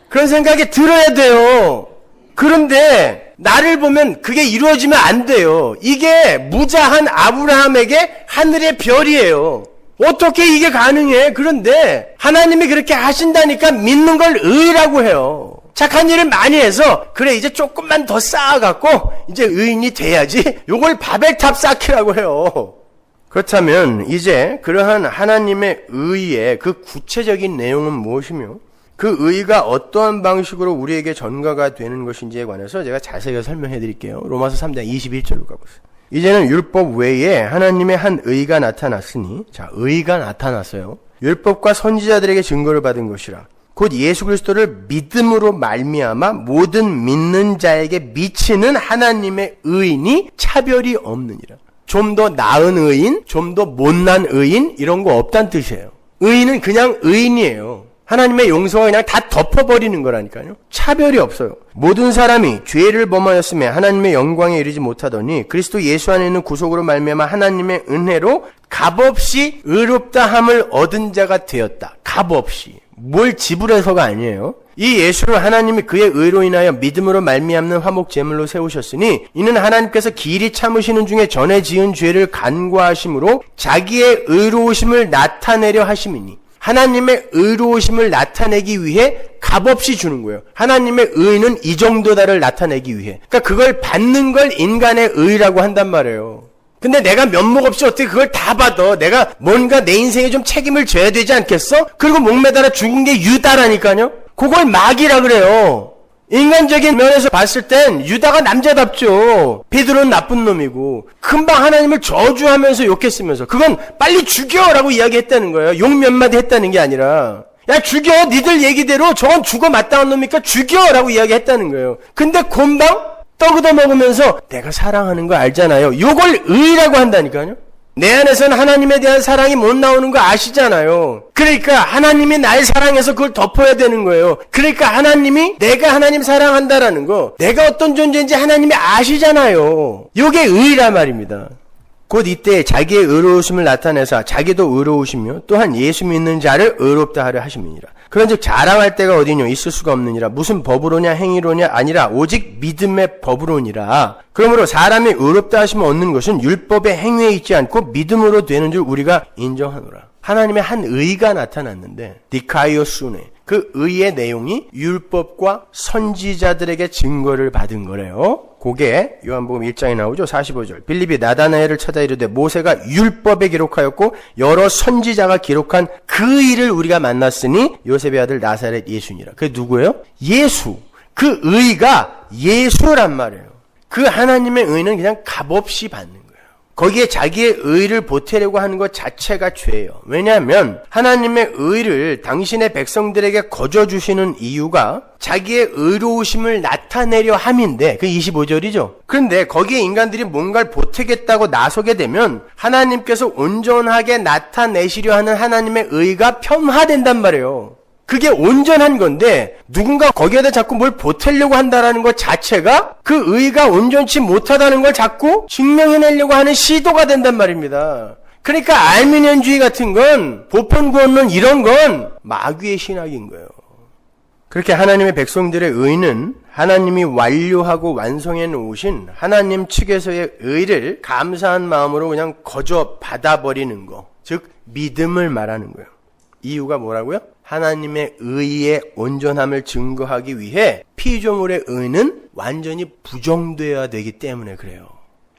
그런 생각이 들어야 돼요. 그런데 나를 보면 그게 이루어지면 안 돼요. 이게 무자한 아브라함에게 하늘의 별이에요. 어떻게 이게 가능해? 그런데 하나님이 그렇게 하신다니까 믿는 걸 의라고 해요. 착한 일을 많이 해서 그래 이제 조금만 더 쌓아갖고 이제 의인이 돼야지. 요걸 바벨탑 쌓기라고 해요. 그렇다면 이제 그러한 하나님의 의의 그 구체적인 내용은 무엇이며 그 의가 어떠한 방식으로 우리에게 전가가 되는 것인지에 관해서 제가 자세히 설명해 드릴게요. 로마서 3장 21절로 가보세요. 이제는 율법 외에 하나님의 한 의가 나타났으니, 자, 의가 나타났어요. 율법과 선지자들에게 증거를 받은 것이라. 곧 예수 그리스도를 믿음으로 말미암아 모든 믿는 자에게 미치는 하나님의 의인이 차별이 없느니라. 좀 더 나은 의인, 좀 더 못난 의인 이런 거 없다는 뜻이에요. 의인은 그냥 의인이에요. 하나님의 용서가 그냥 다 덮어버리는 거라니까요. 차별이 없어요. 모든 사람이 죄를 범하였으며 하나님의 영광에 이르지 못하더니 그리스도 예수 안에 있는 구속으로 말미암아 하나님의 은혜로 값없이 의롭다함을 얻은 자가 되었다. 값없이. 뭘 지불해서가 아니에요. 이 예수를 하나님이 그의 의로 인하여 믿음으로 말미암는 화목 제물로 세우셨으니 이는 하나님께서 길이 참으시는 중에 전에 지은 죄를 간과하심으로 자기의 의로우심을 나타내려 하심이니 하나님의 의로우심을 나타내기 위해 값없이 주는 거예요. 하나님의 의는 이 정도다를 나타내기 위해. 그러니까 그걸 받는 걸 인간의 의라고 한단 말이에요. 근데 내가 면목 없이 어떻게 그걸 다 받아? 내가 뭔가 내 인생에 좀 책임을 져야 되지 않겠어? 그리고 목매달아 죽은 게 유다라니까요? 그걸 마귀라 그래요. 인간적인 면에서 봤을 땐 유다가 남자답죠. 베드로는 나쁜 놈이고 금방 하나님을 저주하면서 욕했으면서 그건 빨리 죽여라고 이야기했다는 거예요. 욕 몇 마디 했다는 게 아니라 야 죽여 니들 얘기대로 저건 죽어 마땅한 놈이니까 죽여라고 이야기했다는 거예요. 근데 금방 떡얻어 먹으면서 내가 사랑하는 거 알잖아요. 요걸 의라고 한다니까요. 내 안에서는 하나님에 대한 사랑이 못 나오는 거 아시잖아요. 그러니까 하나님이 날 사랑해서 그걸 덮어야 되는 거예요. 그러니까 하나님이 내가 하나님 사랑한다라는 거, 내가 어떤 존재인지 하나님이 아시잖아요. 요게 의란 말입니다. 곧 이때 자기의 의로우심을 나타내사 자기도 의로우시며 또한 예수 믿는 자를 의롭다 하려 하심이니라. 그런즉 자랑할 때가 어디뇨 있을 수가 없느니라. 무슨 법으로냐 행위로냐 아니라 오직 믿음의 법으로니라. 그러므로 사람이 의롭다 하심을 얻는 것은 율법의 행위에 있지 않고 믿음으로 되는 줄 우리가 인정하노라. 하나님의 한 의가 나타났는데 디카이오스네, 그 의의 내용이 율법과 선지자들에게 증거를 받은 거래요. 그게 요한복음 1장에 나오죠. 45절. 빌립이 나다나엘을 찾아 이르되 모세가 율법에 기록하였고 여러 선지자가 기록한 그 일을 우리가 만났으니 요셉의 아들 나사렛 예수니라. 그게 누구예요? 예수. 그 의가 예수란 말이에요. 그 하나님의 의는 그냥 값없이 받는 거예요. 거기에 자기의 의를 보태려고 하는 것 자체가 죄예요. 왜냐하면 하나님의 의를 당신의 백성들에게 거저 주시는 이유가 자기의 의로우심을 나타내려 함인데 그 25절이죠. 그런데 거기에 인간들이 뭔가를 보태겠다고 나서게 되면 하나님께서 온전하게 나타내시려 하는 하나님의 의가 폄하된단 말이에요. 그게 온전한 건데 누군가 거기에다 자꾸 뭘 보태려고 한다라는 것 자체가 그 의가 온전치 못하다는 걸 자꾸 증명해내려고 하는 시도가 된단 말입니다. 그러니까 알미니언주의 같은 건 보편구원론 이런 건 마귀의 신학인 거예요. 그렇게 하나님의 백성들의 의는 하나님이 완료하고 완성해 놓으신 하나님 측에서의 의를 감사한 마음으로 그냥 거저 받아버리는 거. 즉 믿음을 말하는 거예요. 이유가 뭐라고요? 하나님의 의의 온전함을 증거하기 위해 피조물의 의는 완전히 부정되어야 되기 때문에 그래요.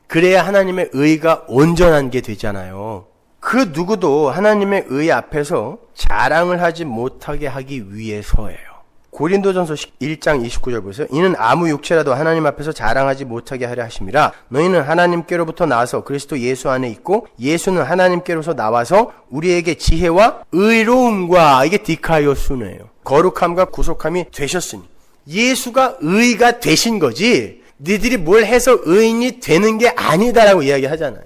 그래야 하나님의 의가 온전한 게 되잖아요. 그 누구도 하나님의 의 앞에서 자랑을 하지 못하게 하기 위해서예요. 고린도전서 1장 29절 보세요. 이는 아무 육체라도 하나님 앞에서 자랑하지 못하게 하려 하심이라. 너희는 하나님께로부터 나와서 그리스도 예수 안에 있고 예수는 하나님께로서 나와서 우리에게 지혜와 의로움과, 이게 디카이오스네요. 거룩함과 구속함이 되셨으니 예수가 의가 되신 거지 니들이 뭘 해서 의인이 되는 게 아니다라고 이야기하잖아요.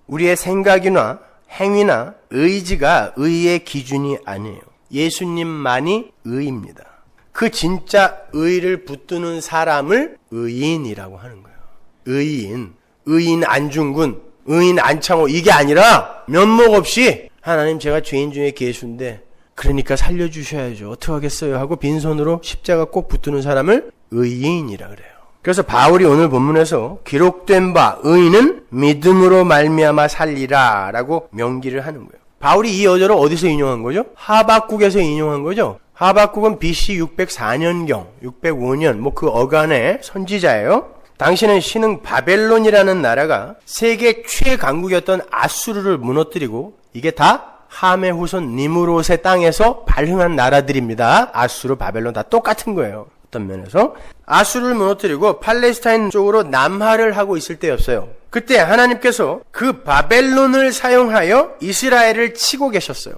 우리의 생각이나 행위나 의지가 의의 기준이 아니에요. 예수님만이 의입니다. 그 진짜 의를 붙드는 사람을 의인이라고 하는 거예요. 의인 안중근, 의인 안창호, 이게 아니라 면목 없이 하나님 제가 죄인 중에 계수인데 그러니까 살려주셔야죠. 어떡하겠어요 하고 빈손으로 십자가 꼭 붙드는 사람을 의인이라 그래요. 그래서 바울이 오늘 본문에서 기록된 바 의인은 믿음으로 말미암아 살리라 라고 명기를 하는 거예요. 바울이 이 어절을 어디서 인용한 거죠? 하박국에서 인용한 거죠. 하박국은 BC 604년경, 605년 그 어간의 선지자예요. 당시는 신흥 바벨론이라는 나라가 세계 최강국이었던 아수르를 무너뜨리고 이게 다 함의 후손 니므롯의 땅에서 발흥한 나라들입니다. 아수르, 바벨론 다 똑같은 거예요. 어떤 면에서 아수르를 무너뜨리고 팔레스타인 쪽으로 남하를 하고 있을 때였어요. 그때 하나님께서 그 바벨론을 사용하여 이스라엘을 치고 계셨어요.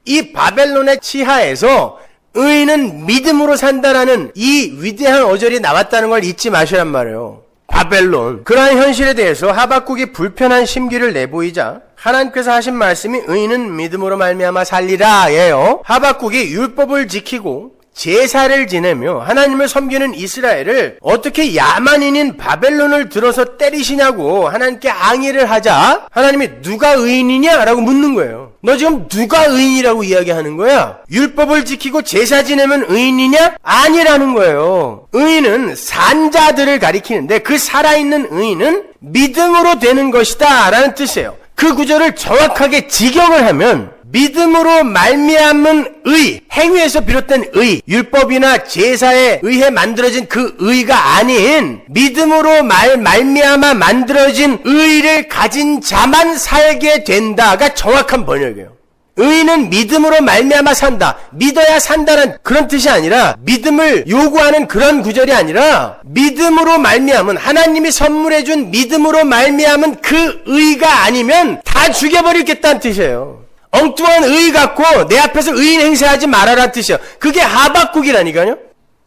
이 바벨론의 치하에서 의인은 믿음으로 산다라는 이 위대한 어절이 나왔다는 걸 잊지 마시란 말이에요. 바벨론. 그러한 현실에 대해서 하박국이 불편한 심기를 내보이자 하나님께서 하신 말씀이 의인은 믿음으로 말미암아 살리라예요. 하박국이 율법을 지키고 제사를 지내며 하나님을 섬기는 이스라엘을 어떻게 야만인인 바벨론을 들어서 때리시냐고 하나님께 항의를 하자 하나님이 누가 의인이냐라고 묻는 거예요. 너 지금 누가 의인이라고 이야기하는 거야? 율법을 지키고 제사 지내면 의인이냐? 아니라는 거예요. 의인은 산자들을 가리키는데 그 살아있는 의인은 믿음으로 되는 것이다 라는 뜻이에요. 그 구절을 정확하게 직역을 하면 믿음으로 말미암은 의, 행위에서 비롯된 의, 율법이나 제사에 의해 만들어진 그 의가 아닌 믿음으로 말미암아 만들어진 의를 가진 자만 살게 된다가 정확한 번역이에요. 의는 믿음으로 말미암아 산다. 믿어야 산다는 그런 뜻이 아니라 믿음을 요구하는 그런 구절이 아니라 믿음으로 말미암은 하나님이 선물해준 믿음으로 말미암은 그 의가 아니면 다 죽여버리겠다는 뜻이에요. 엉뚱한 의 갖고 내 앞에서 의인 행세하지 말아라는 뜻이야. 그게 하박국이라니까요.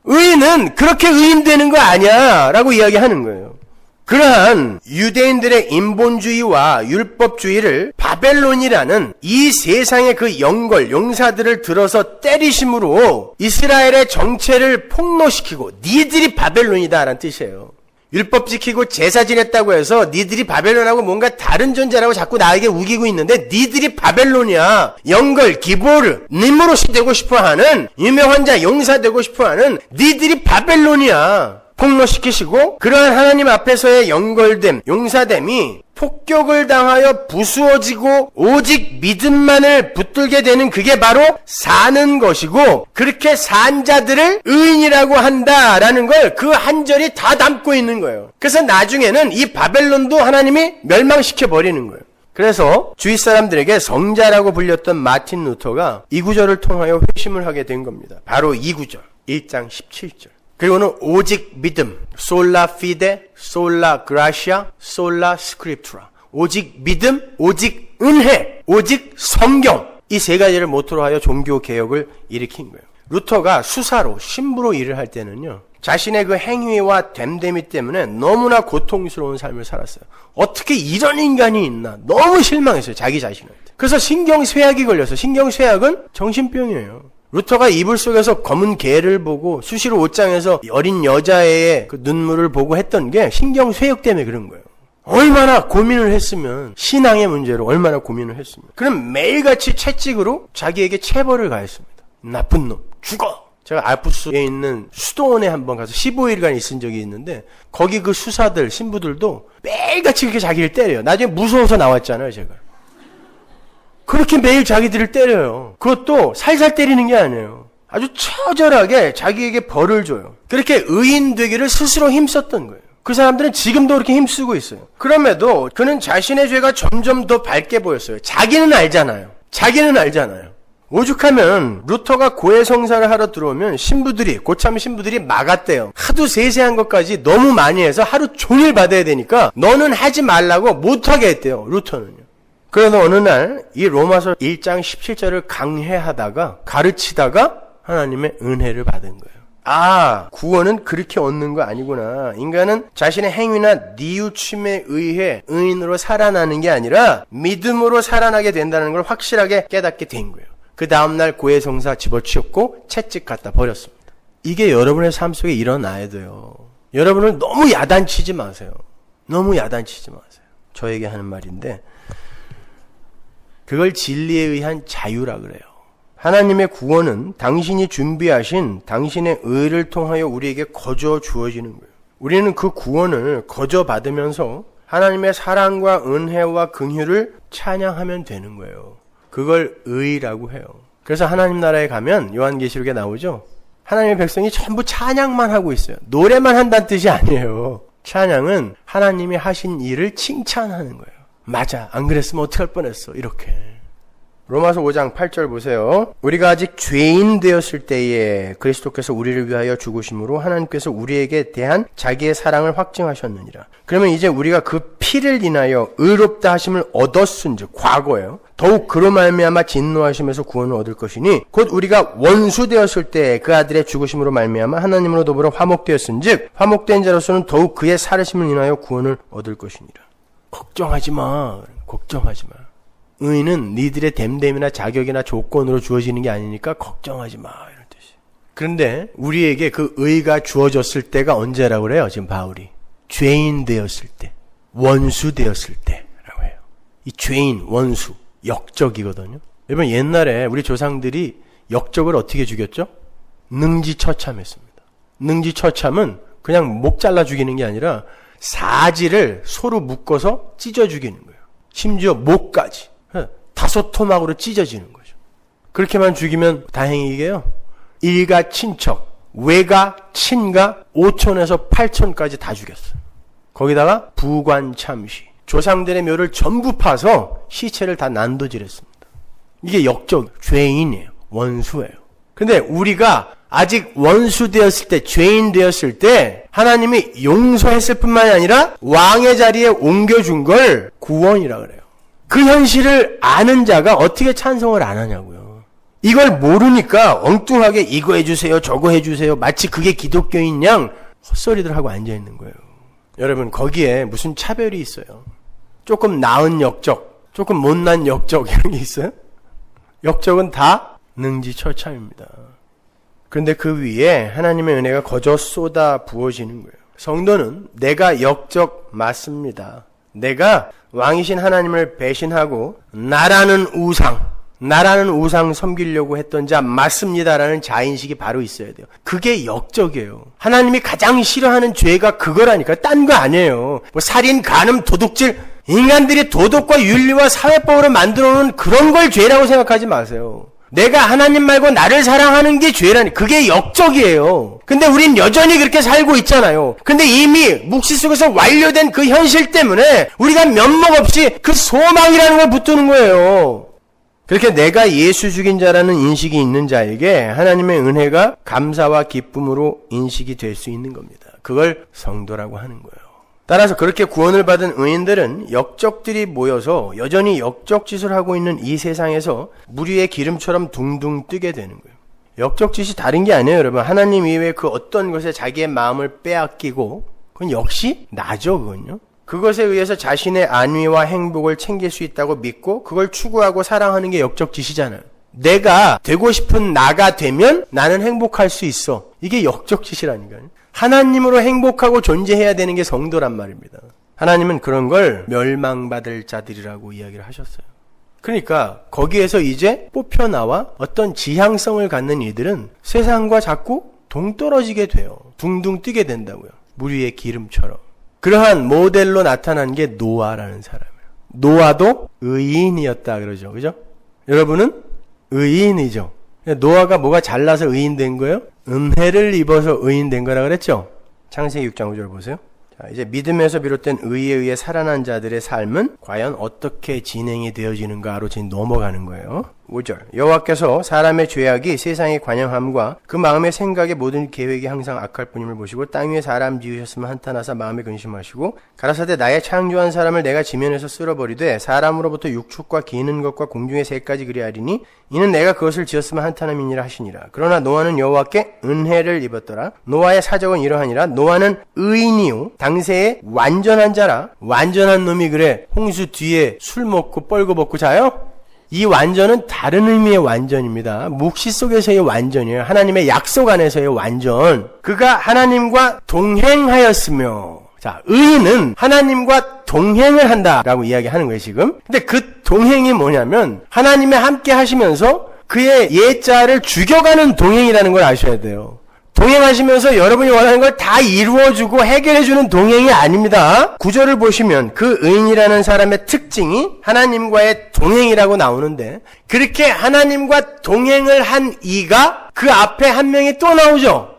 의인은 그렇게 의인 되는 거 아니야 라고 이야기하는 거예요. 그러한 유대인들의 인본주의와 율법주의를 바벨론이라는 이 세상의 그 영걸, 용사들을 들어서 때리심으로 이스라엘의 정체를 폭로시키고 니들이 바벨론이다 라는 뜻이에요. 율법 지키고 제사 지냈다고 해서 니들이 바벨론하고 뭔가 다른 존재라고 자꾸 나에게 우기고 있는데 니들이 바벨론이야. 영걸, 기보르, 니므롯이 되고 싶어하는 유명한 자, 용사 되고 싶어하는 니들이 바벨론이야. 폭로시키시고 그러한 하나님 앞에서의 영걸됨, 용사됨이 폭격을 당하여 부수어지고 오직 믿음만을 붙들게 되는 그게 바로 사는 것이고 그렇게 산 자들을 의인이라고 한다라는 걸 그 한 절이 다 담고 있는 거예요. 그래서 나중에는 이 바벨론도 하나님이 멸망시켜 버리는 거예요. 그래서 주위 사람들에게 성자라고 불렸던 마틴 루터가 이 구절을 통하여 회심을 하게 된 겁니다. 바로 이 구절, 1장 17절. 그리고는 오직 믿음, 솔라 피데, 솔라 그라시아, 솔라 스크립투라. 오직 믿음, 오직 은혜, 오직 성경. 이 세 가지를 모토로 하여 종교 개혁을 일으킨 거예요. 루터가 수사로, 신부로 일을 할 때는요, 자신의 그 행위와 됨됨이 때문에 너무나 고통스러운 삶을 살았어요. 어떻게 이런 인간이 있나? 너무 실망했어요, 자기 자신한테. 그래서 신경쇠약이 걸렸어요. 신경쇠약은 정신병이에요. 루터가 이불 속에서 검은 개를 보고 수시로 옷장에서 어린 여자의 그 눈물을 보고 했던 게 신경쇠약 때문에 그런 거예요. 얼마나 고민을 했으면, 신앙의 문제로 얼마나 고민을 했으면. 그럼 매일같이 채찍으로 자기에게 체벌을 가했습니다. 나쁜 놈, 죽어! 제가 알프스에 있는 수도원에 한번 가서 15일간 있은 적이 있는데 거기 그 수사들, 신부들도 매일같이 그렇게 자기를 때려요. 나중에 무서워서 나왔잖아요, 제가. 그렇게 매일 자기들을 때려요. 그것도 살살 때리는 게 아니에요. 아주 처절하게 자기에게 벌을 줘요. 그렇게 의인 되기를 스스로 힘썼던 거예요. 그 사람들은 지금도 그렇게 힘쓰고 있어요. 그럼에도 그는 자신의 죄가 점점 더 밝게 보였어요. 자기는 알잖아요. 오죽하면 루터가 고해성사를 하러 들어오면 신부들이, 고참 신부들이 막았대요. 하도 세세한 것까지 너무 많이 해서 하루 종일 받아야 되니까 너는 하지 말라고 못하게 했대요. 루터는요. 그래서 어느 날 이 로마서 1장 17절을 강해하다가 가르치다가 하나님의 은혜를 받은 거예요. 아, 구원은 그렇게 얻는 거 아니구나. 인간은 자신의 행위나 뉘우침에 의해 의인으로 살아나는 게 아니라 믿음으로 살아나게 된다는 걸 확실하게 깨닫게 된 거예요. 그 다음날 고해성사 집어치웠고 채찍 갖다 버렸습니다. 이게 여러분의 삶 속에 일어나야 돼요. 여러분을 너무 야단치지 마세요. 저에게 하는 말인데 그걸 진리에 의한 자유라 그래요. 하나님의 구원은 당신이 준비하신 당신의 의를 통하여 우리에게 거저 주어지는 거예요. 우리는 그 구원을 거저 받으면서 하나님의 사랑과 은혜와 긍휼을 찬양하면 되는 거예요. 그걸 의라고 해요. 그래서 하나님 나라에 가면 요한계시록에 나오죠. 하나님의 백성이 전부 찬양만 하고 있어요. 노래만 한다는 뜻이 아니에요. 찬양은 하나님이 하신 일을 칭찬하는 거예요. 맞아, 안 그랬으면 어떡할 뻔했어, 이렇게. 로마서 5장 8절 보세요. 우리가 아직 죄인 되었을 때에 그리스도께서 우리를 위하여 죽으심으로 하나님께서 우리에게 대한 자기의 사랑을 확증하셨느니라. 그러면 이제 우리가 그 피를 인하여 의롭다 하심을 얻었은즉, 과거예요. 더욱 그로 말미암아 진노하심에서 구원을 얻을 것이니 곧 우리가 원수 되었을 때 그 아들의 죽으심으로 말미암아 하나님으로 더불어 화목되었은즉 화목된 자로서는 더욱 그의 살으심을 인하여 구원을 얻을 것이니라. 걱정하지 마. 의는 니들의 됨됨이나 자격이나 조건으로 주어지는 게 아니니까 걱정하지 마, 이런 뜻이. 그런데 우리에게 그 의가 주어졌을 때가 언제라고 그래요? 지금 바울이 죄인 되었을 때, 원수 되었을 때라고 해요. 이 죄인, 원수, 역적이거든요. 여러분, 옛날에 우리 조상들이 역적을 어떻게 죽였죠? 능지처참했습니다. 능지처참은 그냥 목 잘라 죽이는 게 아니라 사지를 소로 묶어서 찢어 죽이는 거예요. 심지어 목까지 5토막으로 찢어지는 거죠. 그렇게만 죽이면 다행이게요. 일가 친척, 외가, 친가, 5촌에서 8촌까지 다 죽였어요. 거기다가 부관 참시, 조상들의 묘를 전부 파서 시체를 다 난도질했습니다. 이게 역적, 죄인이에요. 원수예요. 근데 우리가 아직 원수 되었을 때, 죄인 되었을 때 하나님이 용서했을 뿐만이 아니라 왕의 자리에 옮겨준 걸 구원이라 그래요. 그 현실을 아는 자가 어떻게 찬송을 안 하냐고요. 이걸 모르니까 엉뚱하게 이거 해주세요, 저거 해주세요, 마치 그게 기독교인 양 헛소리들 하고 앉아있는 거예요. 여러분, 거기에 무슨 차별이 있어요? 조금 나은 역적, 조금 못난 역적 이런 게 있어요? 역적은 다 능지처참입니다. 그런데 그 위에 하나님의 은혜가 거저 쏟아 부어지는 거예요. 성도는 내가 역적 맞습니다. 내가 왕이신 하나님을 배신하고 나라는 우상 섬기려고 했던 자 맞습니다라는 자인식이 바로 있어야 돼요. 그게 역적이에요. 하나님이 가장 싫어하는 죄가 그거라니까. 딴 거 아니에요. 뭐 살인, 간음, 도둑질, 인간들이 도덕과 윤리와 사회법으로 만들어놓은 그런 걸 죄라고 생각하지 마세요. 내가 하나님 말고 나를 사랑하는 게 죄라니. 그게 역적이에요. 근데 우린 여전히 그렇게 살고 있잖아요. 근데 이미 묵시 속에서 완료된 그 현실 때문에 우리가 면목 없이 그 소망이라는 걸 붙드는 거예요. 그렇게 내가 예수 죽인 자라는 인식이 있는 자에게 하나님의 은혜가 감사와 기쁨으로 인식이 될 수 있는 겁니다. 그걸 성도라고 하는 거예요. 따라서 그렇게 구원을 받은 의인들은 역적들이 모여서 여전히 역적짓을 하고 있는 이 세상에서 무리의 기름처럼 둥둥 뜨게 되는 거예요. 역적짓이 다른 게 아니에요, 여러분. 하나님 이외에 그 어떤 것에 자기의 마음을 빼앗기고, 그건 역시 나죠, 그건요. 그것에 의해서 자신의 안위와 행복을 챙길 수 있다고 믿고 그걸 추구하고 사랑하는 게 역적짓이잖아요. 내가 되고 싶은 나가 되면 나는 행복할 수 있어. 이게 역적짓이라니까요. 하나님으로 행복하고 존재해야 되는 게 성도란 말입니다. 하나님은 그런 걸 멸망받을 자들이라고 이야기를 하셨어요. 그러니까 거기에서 이제 뽑혀나와 어떤 지향성을 갖는 이들은 세상과 자꾸 동떨어지게 돼요. 둥둥 뜨게 된다고요. 물 위에 기름처럼. 그러한 모델로 나타난 게 노아라는 사람이에요. 노아도 의인이었다 그러죠. 그죠? 여러분은 의인이죠. 노아가 뭐가 잘나서 의인 된 거예요? 은혜를 입어서 의인 된 거라 그랬죠? 창세기 6장 5절 보세요. 자, 이제 믿음에서 비롯된 의에 의해 살아난 자들의 삶은 과연 어떻게 진행이 되어지는가로 지금 넘어가는 거예요. 5절 여호와께서 사람의 죄악이 세상에 관영함과 그 마음의 생각의 모든 계획이 항상 악할 뿐임을 보시고 땅 위에 사람 지으셨으면 한탄하사 마음에 근심하시고 가라사대 나의 창조한 사람을 내가 지면에서 쓸어버리되 사람으로부터 육축과 기는 것과 공중의 새까지 그리하리니 이는 내가 그것을 지었으면 한탄함이니라 하시니라. 그러나 노아는 여호와께 은혜를 입었더라. 노아의 사적은 이러하니라. 노아는 의인이요 당세에 완전한 자라. 완전한 놈이 그래 홍수 뒤에 술 먹고 뻘거벗고 자요? 이 완전은 다른 의미의 완전입니다. 묵시 속에서의 완전이에요. 하나님의 약속 안에서의 완전. 그가 하나님과 동행하였으며, 자, 의인은 하나님과 동행을 한다라고 이야기하는 거예요, 지금. 근데 그 동행이 뭐냐면 하나님의 함께 하시면서 그의 예자를 죽여가는 동행이라는 걸 아셔야 돼요. 동행하시면서 여러분이 원하는 걸 다 이루어주고 해결해주는 동행이 아닙니다. 구절을 보시면 그 의인이라는 사람의 특징이 하나님과의 동행이라고 나오는데 그렇게 하나님과 동행을 한 이가 그 앞에 한 명이 또 나오죠.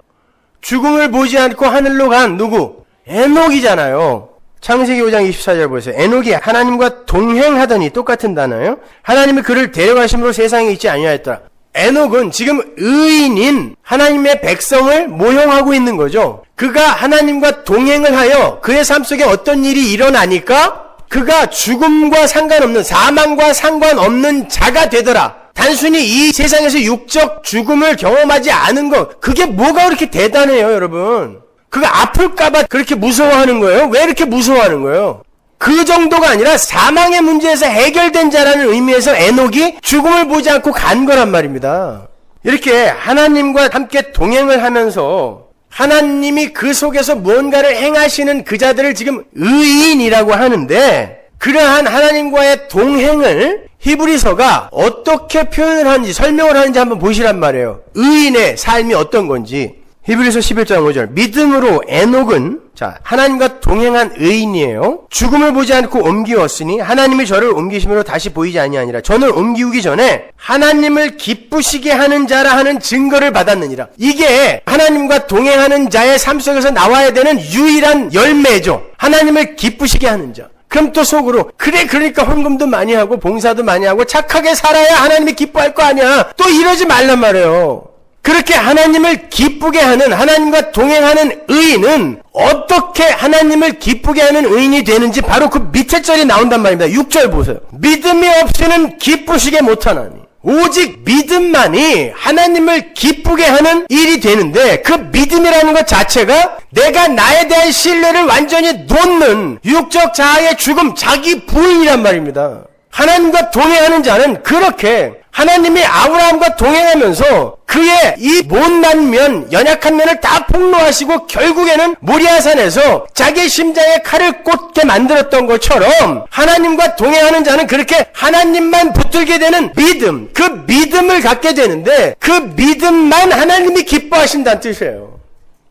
죽음을 보지 않고 하늘로 간 누구? 에녹이잖아요. 창세기 5장 24절 보세요. 에녹이 하나님과 동행하더니 똑같은 단어예요. 하나님이 그를 데려가심으로 세상에 있지 아니하였더라. 에녹은 지금 의인인 하나님의 백성을 모형하고 있는 거죠. 그가 하나님과 동행을 하여 그의 삶 속에 어떤 일이 일어나니까 그가 죽음과 상관없는, 사망과 상관없는 자가 되더라. 단순히 이 세상에서 육적 죽음을 경험하지 않은 것, 그게 뭐가 그렇게 대단해요, 여러분. 그가 아플까봐 그렇게 무서워하는 거예요? 왜 이렇게 무서워하는 거예요? 그 정도가 아니라 사망의 문제에서 해결된 자라는 의미에서 에녹이 죽음을 보지 않고 간 거란 말입니다. 이렇게 하나님과 함께 동행을 하면서 하나님이 그 속에서 무언가를 행하시는 그 자들을 지금 의인이라고 하는데 그러한 하나님과의 동행을 히브리서가 어떻게 표현을 하는지 설명을 하는지 한번 보시란 말이에요. 의인의 삶이 어떤 건지. 히브리서 11장 5절 믿음으로 에녹은 자 하나님과 동행한 의인이에요. 죽음을 보지 않고 옮기었으니 하나님이 저를 옮기심으로 다시 보이지 아니하니라. 저는 옮기우기 전에 하나님을 기쁘시게 하는 자라 하는 증거를 받았느니라. 이게 하나님과 동행하는 자의 삶 속에서 나와야 되는 유일한 열매죠. 하나님을 기쁘시게 하는 자. 그럼 또 속으로 그래 그러니까 헌금도 많이 하고 봉사도 많이 하고 착하게 살아야 하나님이 기뻐할 거 아니야. 또 이러지 말란 말이에요. 그렇게 하나님을 기쁘게 하는 하나님과 동행하는 의인은 어떻게 하나님을 기쁘게 하는 의인이 되는지 바로 그 밑에 절이 나온단 말입니다. 6절 보세요. 믿음이 없이는 기쁘시게 못하나니 오직 믿음만이 하나님을 기쁘게 하는 일이 되는데 그 믿음이라는 것 자체가 내가 나에 대한 신뢰를 완전히 놓는 육적 자아의 죽음, 자기 부인이란 말입니다. 하나님과 동행하는 자는 그렇게 하나님이 아브라함과 동행하면서 그의 이 못난 면, 연약한 면을 다 폭로하시고 결국에는 모리아산에서 자기 심장에 칼을 꽂게 만들었던 것처럼 하나님과 동행하는 자는 그렇게 하나님만 붙들게 되는 믿음, 그 믿음을 갖게 되는데 그 믿음만 하나님이 기뻐하신다는 뜻이에요.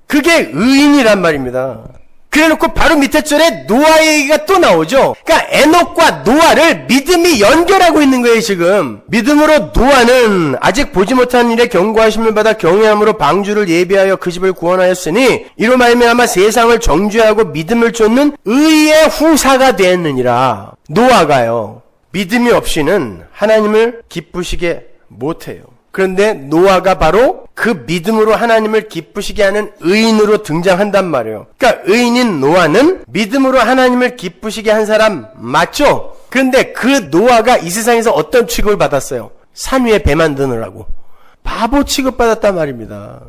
그게 의인이란 말입니다. 그래놓고 바로 밑에 절에 노아의 얘기가 또 나오죠. 그러니까 에녹과 노아를 믿음이 연결하고 있는 거예요, 지금. 믿음으로 노아는 아직 보지 못한 일에 경고하심을 받아 경외함으로 방주를 예비하여 그 집을 구원하였으니 이로 말미암아 세상을 정죄하고 믿음을 쫓는 의의 후사가 되었느니라. 노아가요. 믿음이 없이는 하나님을 기쁘시게 못해요. 그런데 노아가 바로 그 믿음으로 하나님을 기쁘시게 하는 의인으로 등장한단 말이에요. 그러니까 의인인 노아는 믿음으로 하나님을 기쁘시게 한 사람 맞죠? 그런데 그 노아가 이 세상에서 어떤 취급을 받았어요? 산 위에 배 만드느라고. 바보 취급받았단 말입니다.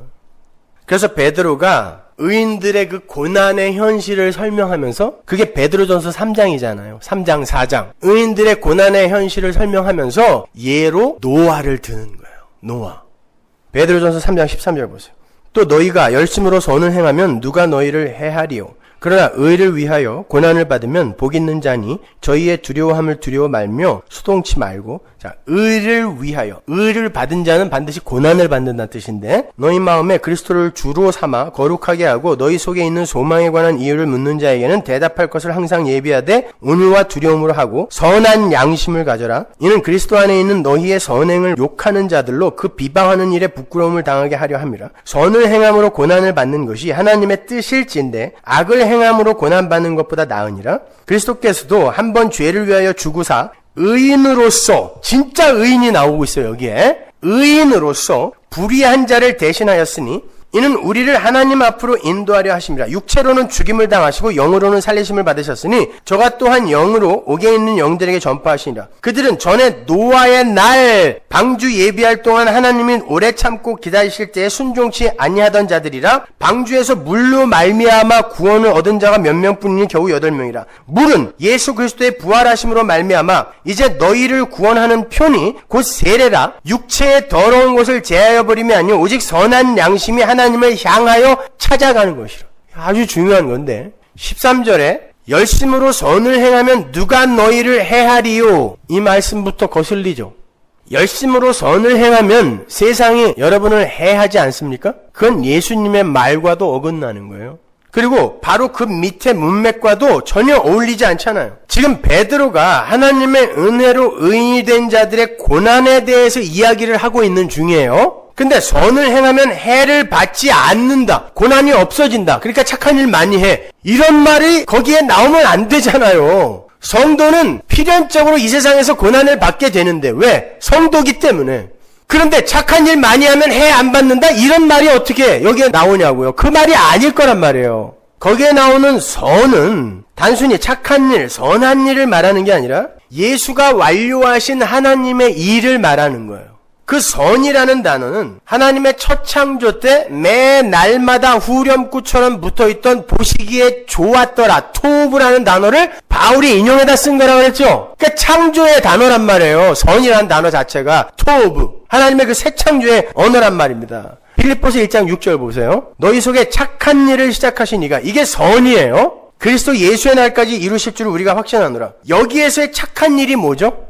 그래서 베드로가 의인들의 그 고난의 현실을 설명하면서 그게 베드로전서 3장이잖아요. 3장, 4장. 의인들의 고난의 현실을 설명하면서 예로 노아를 드는 거예요. 노아. 베드로전서 3장 13절 보세요. 또 너희가 열심으로 선을 행하면 누가 너희를 해하리요. 그러나 의를 위하여 고난을 받으면 복 있는 자니 저희의 두려워함을 두려워 말며 수동치 말고, 자, 의를 위하여, 의를 받은 자는 반드시 고난을 받는다는 뜻인데, 너희 마음에 그리스도를 주로 삼아 거룩하게 하고 너희 속에 있는 소망에 관한 이유를 묻는 자에게는 대답할 것을 항상 예비하되 온유와 두려움으로 하고 선한 양심을 가져라. 이는 그리스도 안에 있는 너희의 선행을 욕하는 자들로 그 비방하는 일에 부끄러움을 당하게 하려 함이라. 선을 행함으로 고난을 받는 것이 하나님의 뜻일진데 악을 행함으로 고난받는 것보다 나으니라. 그리스도께서도 한 번 죄를 위하여 죽으사 의인으로서, 진짜 의인이 나오고 있어요. 여기에 의인으로서 불의한 자를 대신하였으니 이는 우리를 하나님 앞으로 인도하려 하심이라. 육체로는 죽임을 당하시고 영으로는 살리심을 받으셨으니 저가 또한 영으로 옥에 있는 영들에게 전파하시니라. 그들은 전에 노아의 날 방주 예비할 동안 하나님이 오래 참고 기다리실 때에 순종치 아니하던 자들이라. 방주에서 물로 말미암아 구원을 얻은 자가 몇 명뿐이니 겨우 8명이라. 물은 예수 그리스도의 부활하심으로 말미암아 이제 너희를 구원하는 편이 곧 세례라. 육체의 더러운 것을 제하여 버림이 아니요 오직 선한 양심이 하나님을 향하여 찾아가는 것이라. 아주 중요한 건데 13절에 열심으로 선을 행하면 누가 너희를 해하리요, 이 말씀부터 거슬리죠. 열심으로 선을 행하면 세상이 여러분을 해하지 않습니까? 그건 예수님의 말과도 어긋나는 거예요. 그리고 바로 그 밑에 문맥과도 전혀 어울리지 않잖아요. 지금 베드로가 하나님의 은혜로 의인이 된 자들의 고난에 대해서 이야기를 하고 있는 중이에요. 근데 선을 행하면 해를 받지 않는다, 고난이 없어진다, 그러니까 착한 일 많이 해, 이런 말이 거기에 나오면 안 되잖아요. 성도는 필연적으로 이 세상에서 고난을 받게 되는데, 왜? 성도기 때문에. 그런데 착한 일 많이 하면 해 안 받는다, 이런 말이 어떻게 여기에 나오냐고요. 그 말이 아닐 거란 말이에요. 거기에 나오는 선은 단순히 착한 일, 선한 일을 말하는 게 아니라 예수가 완료하신 하나님의 일을 말하는 거예요. 그 선이라는 단어는 하나님의 첫 창조 때 매 날마다 후렴구처럼 붙어있던 보시기에 좋았더라, 토브라는 단어를 바울이 인용해다 쓴 거라고 그랬죠. 그러니까 창조의 단어란 말이에요. 선이라는 단어 자체가 토브, 하나님의 그 새 창조의 언어란 말입니다. 빌립보서 1장 6절 보세요. 너희 속에 착한 일을 시작하신 이가, 이게 선이에요. 그리스도 예수의 날까지 이루실 줄 우리가 확신하노라. 여기에서의 착한 일이 뭐죠?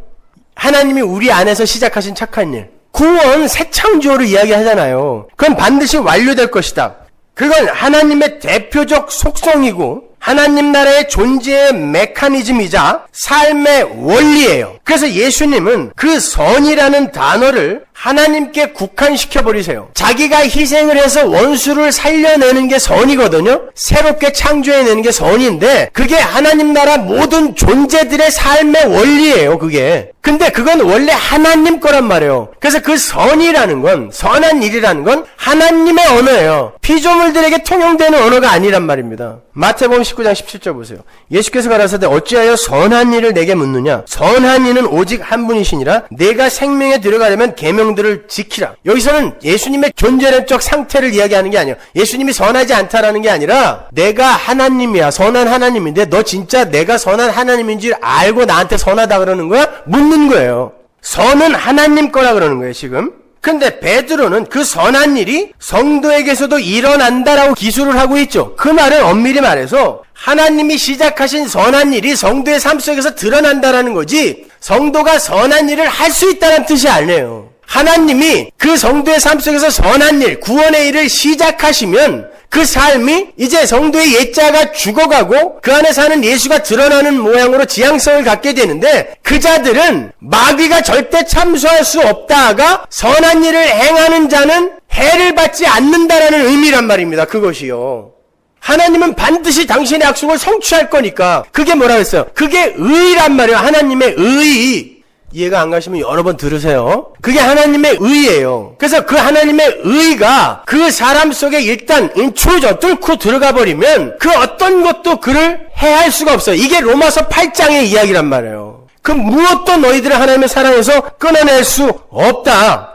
하나님이 우리 안에서 시작하신 착한 일, 구원, 새 창조를 이야기하잖아요. 그건 반드시 완료될 것이다. 그건 하나님의 대표적 속성이고 하나님 나라의 존재의 메커니즘이자 삶의 원리예요. 그래서 예수님은 그 선이라는 단어를 하나님께 국한시켜버리세요. 자기가 희생을 해서 원수를 살려내는 게 선이거든요. 새롭게 창조해내는 게 선인데 그게 하나님 나라 모든 존재들의 삶의 원리예요. 그게. 근데 그건 원래 하나님 거란 말이에요. 그래서 그 선이라는 건, 선한 일이라는 건 하나님의 언어예요. 피조물들에게 통용되는 언어가 아니란 말입니다. 마태복음 19장 17절 보세요. 예수께서 가라사대 어찌하여 선한 일을 내게 묻느냐? 선한 이는 오직 한 분이시니라. 내가 생명에 들어가려면 계명들을 지키라. 여기서는 예수님의 존재론적 상태를 이야기하는 게 아니에요. 예수님이 선하지 않다라는 게 아니라 내가 하나님이야, 선한 하나님인데 너 진짜 내가 선한 하나님인 줄 알고 나한테 선하다 그러는 거야? 묻는 거예요. 선은 하나님 거라 그러는 거예요, 지금. 근데 베드로는 그 선한 일이 성도에게서도 일어난다라고 기술을 하고 있죠. 그 말은 엄밀히 말해서 하나님이 시작하신 선한 일이 성도의 삶 속에서 드러난다라는 거지, 성도가 선한 일을 할 수 있다는 뜻이 아니에요. 하나님이 그 성도의 삶 속에서 선한 일, 구원의 일을 시작하시면 그 삶이 이제 성도의 옛자가 죽어가고 그 안에 사는 예수가 드러나는 모양으로 지향성을 갖게 되는데, 그 자들은 마귀가 절대 참수할 수 없다가 선한 일을 행하는 자는 해를 받지 않는다라는 의미란 말입니다. 그것이요. 하나님은 반드시 당신의 약속을 성취할 거니까. 그게 뭐라고 했어요? 그게 의란 말이에요. 하나님의 의. 이해가 안 가시면 여러 번 들으세요. 그게 하나님의 의예요. 그래서 그 하나님의 의가 그 사람 속에 일단 인트루저 뚫고 들어가 버리면 그 어떤 것도 그를 해할 수가 없어요. 이게 로마서 8장의 이야기란 말이에요. 그 무엇도 너희들을 하나님의 사랑에서 끊어낼 수 없다.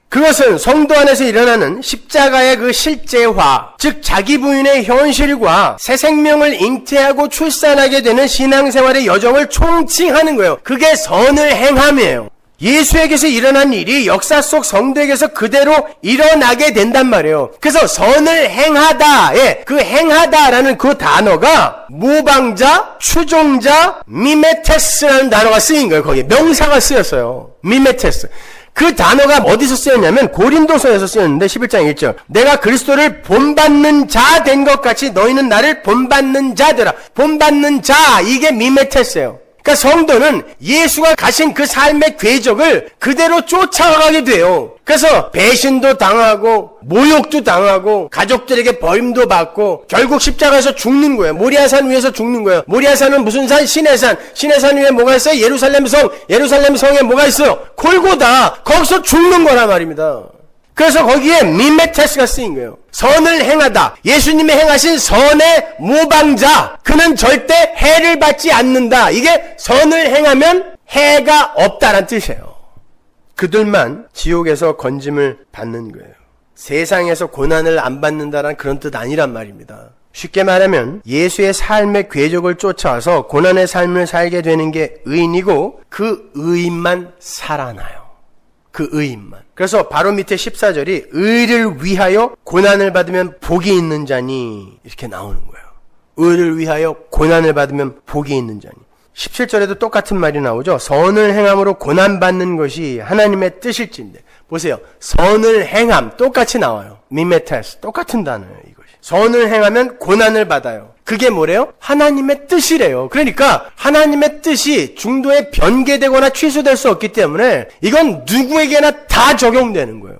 그것은 성도 안에서 일어나는 십자가의 그 실제화, 즉 자기 부인의 현실과 새 생명을 잉태하고 출산하게 되는 신앙생활의 여정을 총칭하는 거예요. 그게 선을 행함이에요. 예수에게서 일어난 일이 역사 속 성도에게서 그대로 일어나게 된단 말이에요. 그래서 선을 행하다, 그 행하다라는 그 단어가 모방자, 추종자, 미메테스라는 단어가 쓰인 거예요. 거기에 명사가 쓰였어요. 미메테스. 그 단어가 어디서 쓰였냐면 고린도서에서 쓰였는데 11장 1절. 내가 그리스도를 본받는 자 된 것 같이 너희는 나를 본받는 자 되라. 본받는 자, 이게 미메테스예요. 그러니까 성도는 예수가 가신 그 삶의 궤적을 그대로 쫓아가게 돼요. 그래서 배신도 당하고 모욕도 당하고 가족들에게 버림도 받고 결국 십자가에서 죽는 거예요. 모리아산 위에서 죽는 거예요. 모리아산은 무슨 산? 신의 산. 신의 산 위에 뭐가 있어요? 예루살렘 성. 예루살렘 성에 뭐가 있어요? 골고다. 거기서 죽는 거란 말입니다. 그래서 거기에 미메테스가 쓰인 거예요. 선을 행하다. 예수님이 행하신 선의 모방자. 그는 절대 해를 받지 않는다. 이게 선을 행하면 해가 없다란 뜻이에요. 그들만 지옥에서 건짐을 받는 거예요. 세상에서 고난을 안 받는다란 그런 뜻 아니란 말입니다. 쉽게 말하면 예수의 삶의 궤적을 쫓아와서 고난의 삶을 살게 되는 게 의인이고 그 의인만 살아나요. 그 의인만. 그래서 바로 밑에 14절이 의를 위하여 고난을 받으면 복이 있는 자니 이렇게 나오는 거예요. 의를 위하여 고난을 받으면 복이 있는 자니. 17절에도 똑같은 말이 나오죠. 선을 행함으로 고난받는 것이 하나님의 뜻일진데. 보세요. 선을 행함 똑같이 나와요. 미메테스 똑같은 단어예요. 이것이. 선을 행하면 고난을 받아요. 그게 뭐래요? 하나님의 뜻이래요. 그러니까 하나님의 뜻이 중도에 변개되거나 취소될 수 없기 때문에 이건 누구에게나 다 적용되는 거예요.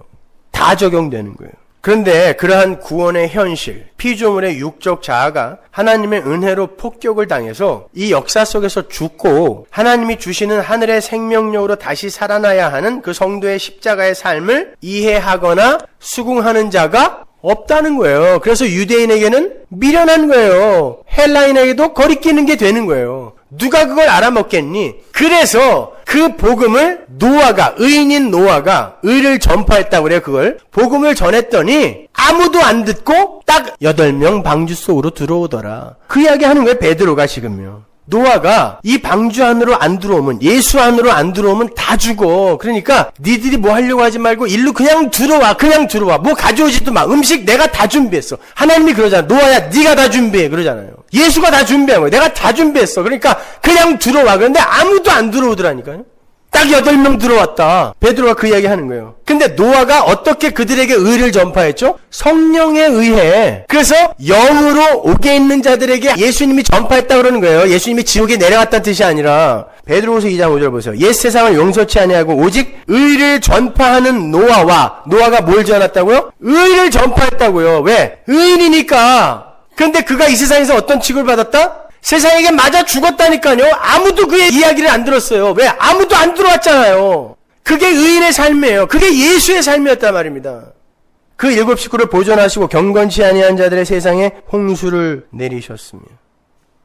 다 적용되는 거예요. 그런데 그러한 구원의 현실, 피조물의 육적 자아가 하나님의 은혜로 폭격을 당해서 이 역사 속에서 죽고 하나님이 주시는 하늘의 생명력으로 다시 살아나야 하는 그 성도의 십자가의 삶을 이해하거나 수긍하는 자가 없다는 거예요. 그래서 유대인에게는 미련한 거예요. 헬라인에게도 거리끼는 게 되는 거예요. 누가 그걸 알아먹겠니? 그래서 그 복음을 노아가, 의인인 노아가 의를 전파했다고 그래요. 그걸 복음을 전했더니 아무도 안 듣고 딱 8명 방주 속으로 들어오더라. 그 이야기 하는 거예요. 베드로가 지금요. 노아가 이 방주 안으로 안 들어오면, 예수 안으로 안 들어오면 다 죽어. 그러니까 니들이 뭐 하려고 하지 말고 일로 그냥 들어와. 뭐 가져오지도 마. 음식 내가 다 준비했어. 하나님이 그러잖아. 노아야 네가 다 준비해. 그러잖아요. 예수가 다 준비한 거예요. 내가 다 준비했어. 그러니까 그냥 들어와. 그런데 아무도 안 들어오더라니까요. 딱 8명 들어왔다. 베드로가 그 이야기 하는 거예요. 근데 노아가 어떻게 그들에게 의를 전파했죠? 성령에 의해. 그래서 영으로 옥에 있는 자들에게 예수님이 전파했다고 그러는 거예요. 예수님이 지옥에 내려갔다는 뜻이 아니라. 베드로후서 2장 5절 보세요. 옛 세상을 용서치 아니하고 오직 의를 전파하는 노아가 뭘 전했다고요? 의를 전파했다고요. 왜? 의인이니까. 그런데 그가 이 세상에서 어떤 취급을 받았다? 세상에게 맞아 죽었다니까요. 아무도 그의 이야기를 안 들었어요. 왜? 아무도 안 들어왔잖아요. 그게 의인의 삶이에요. 그게 예수의 삶이었단 말입니다. 그 7 식구를 보존하시고 경건치 아니한 자들의 세상에 홍수를 내리셨습니다.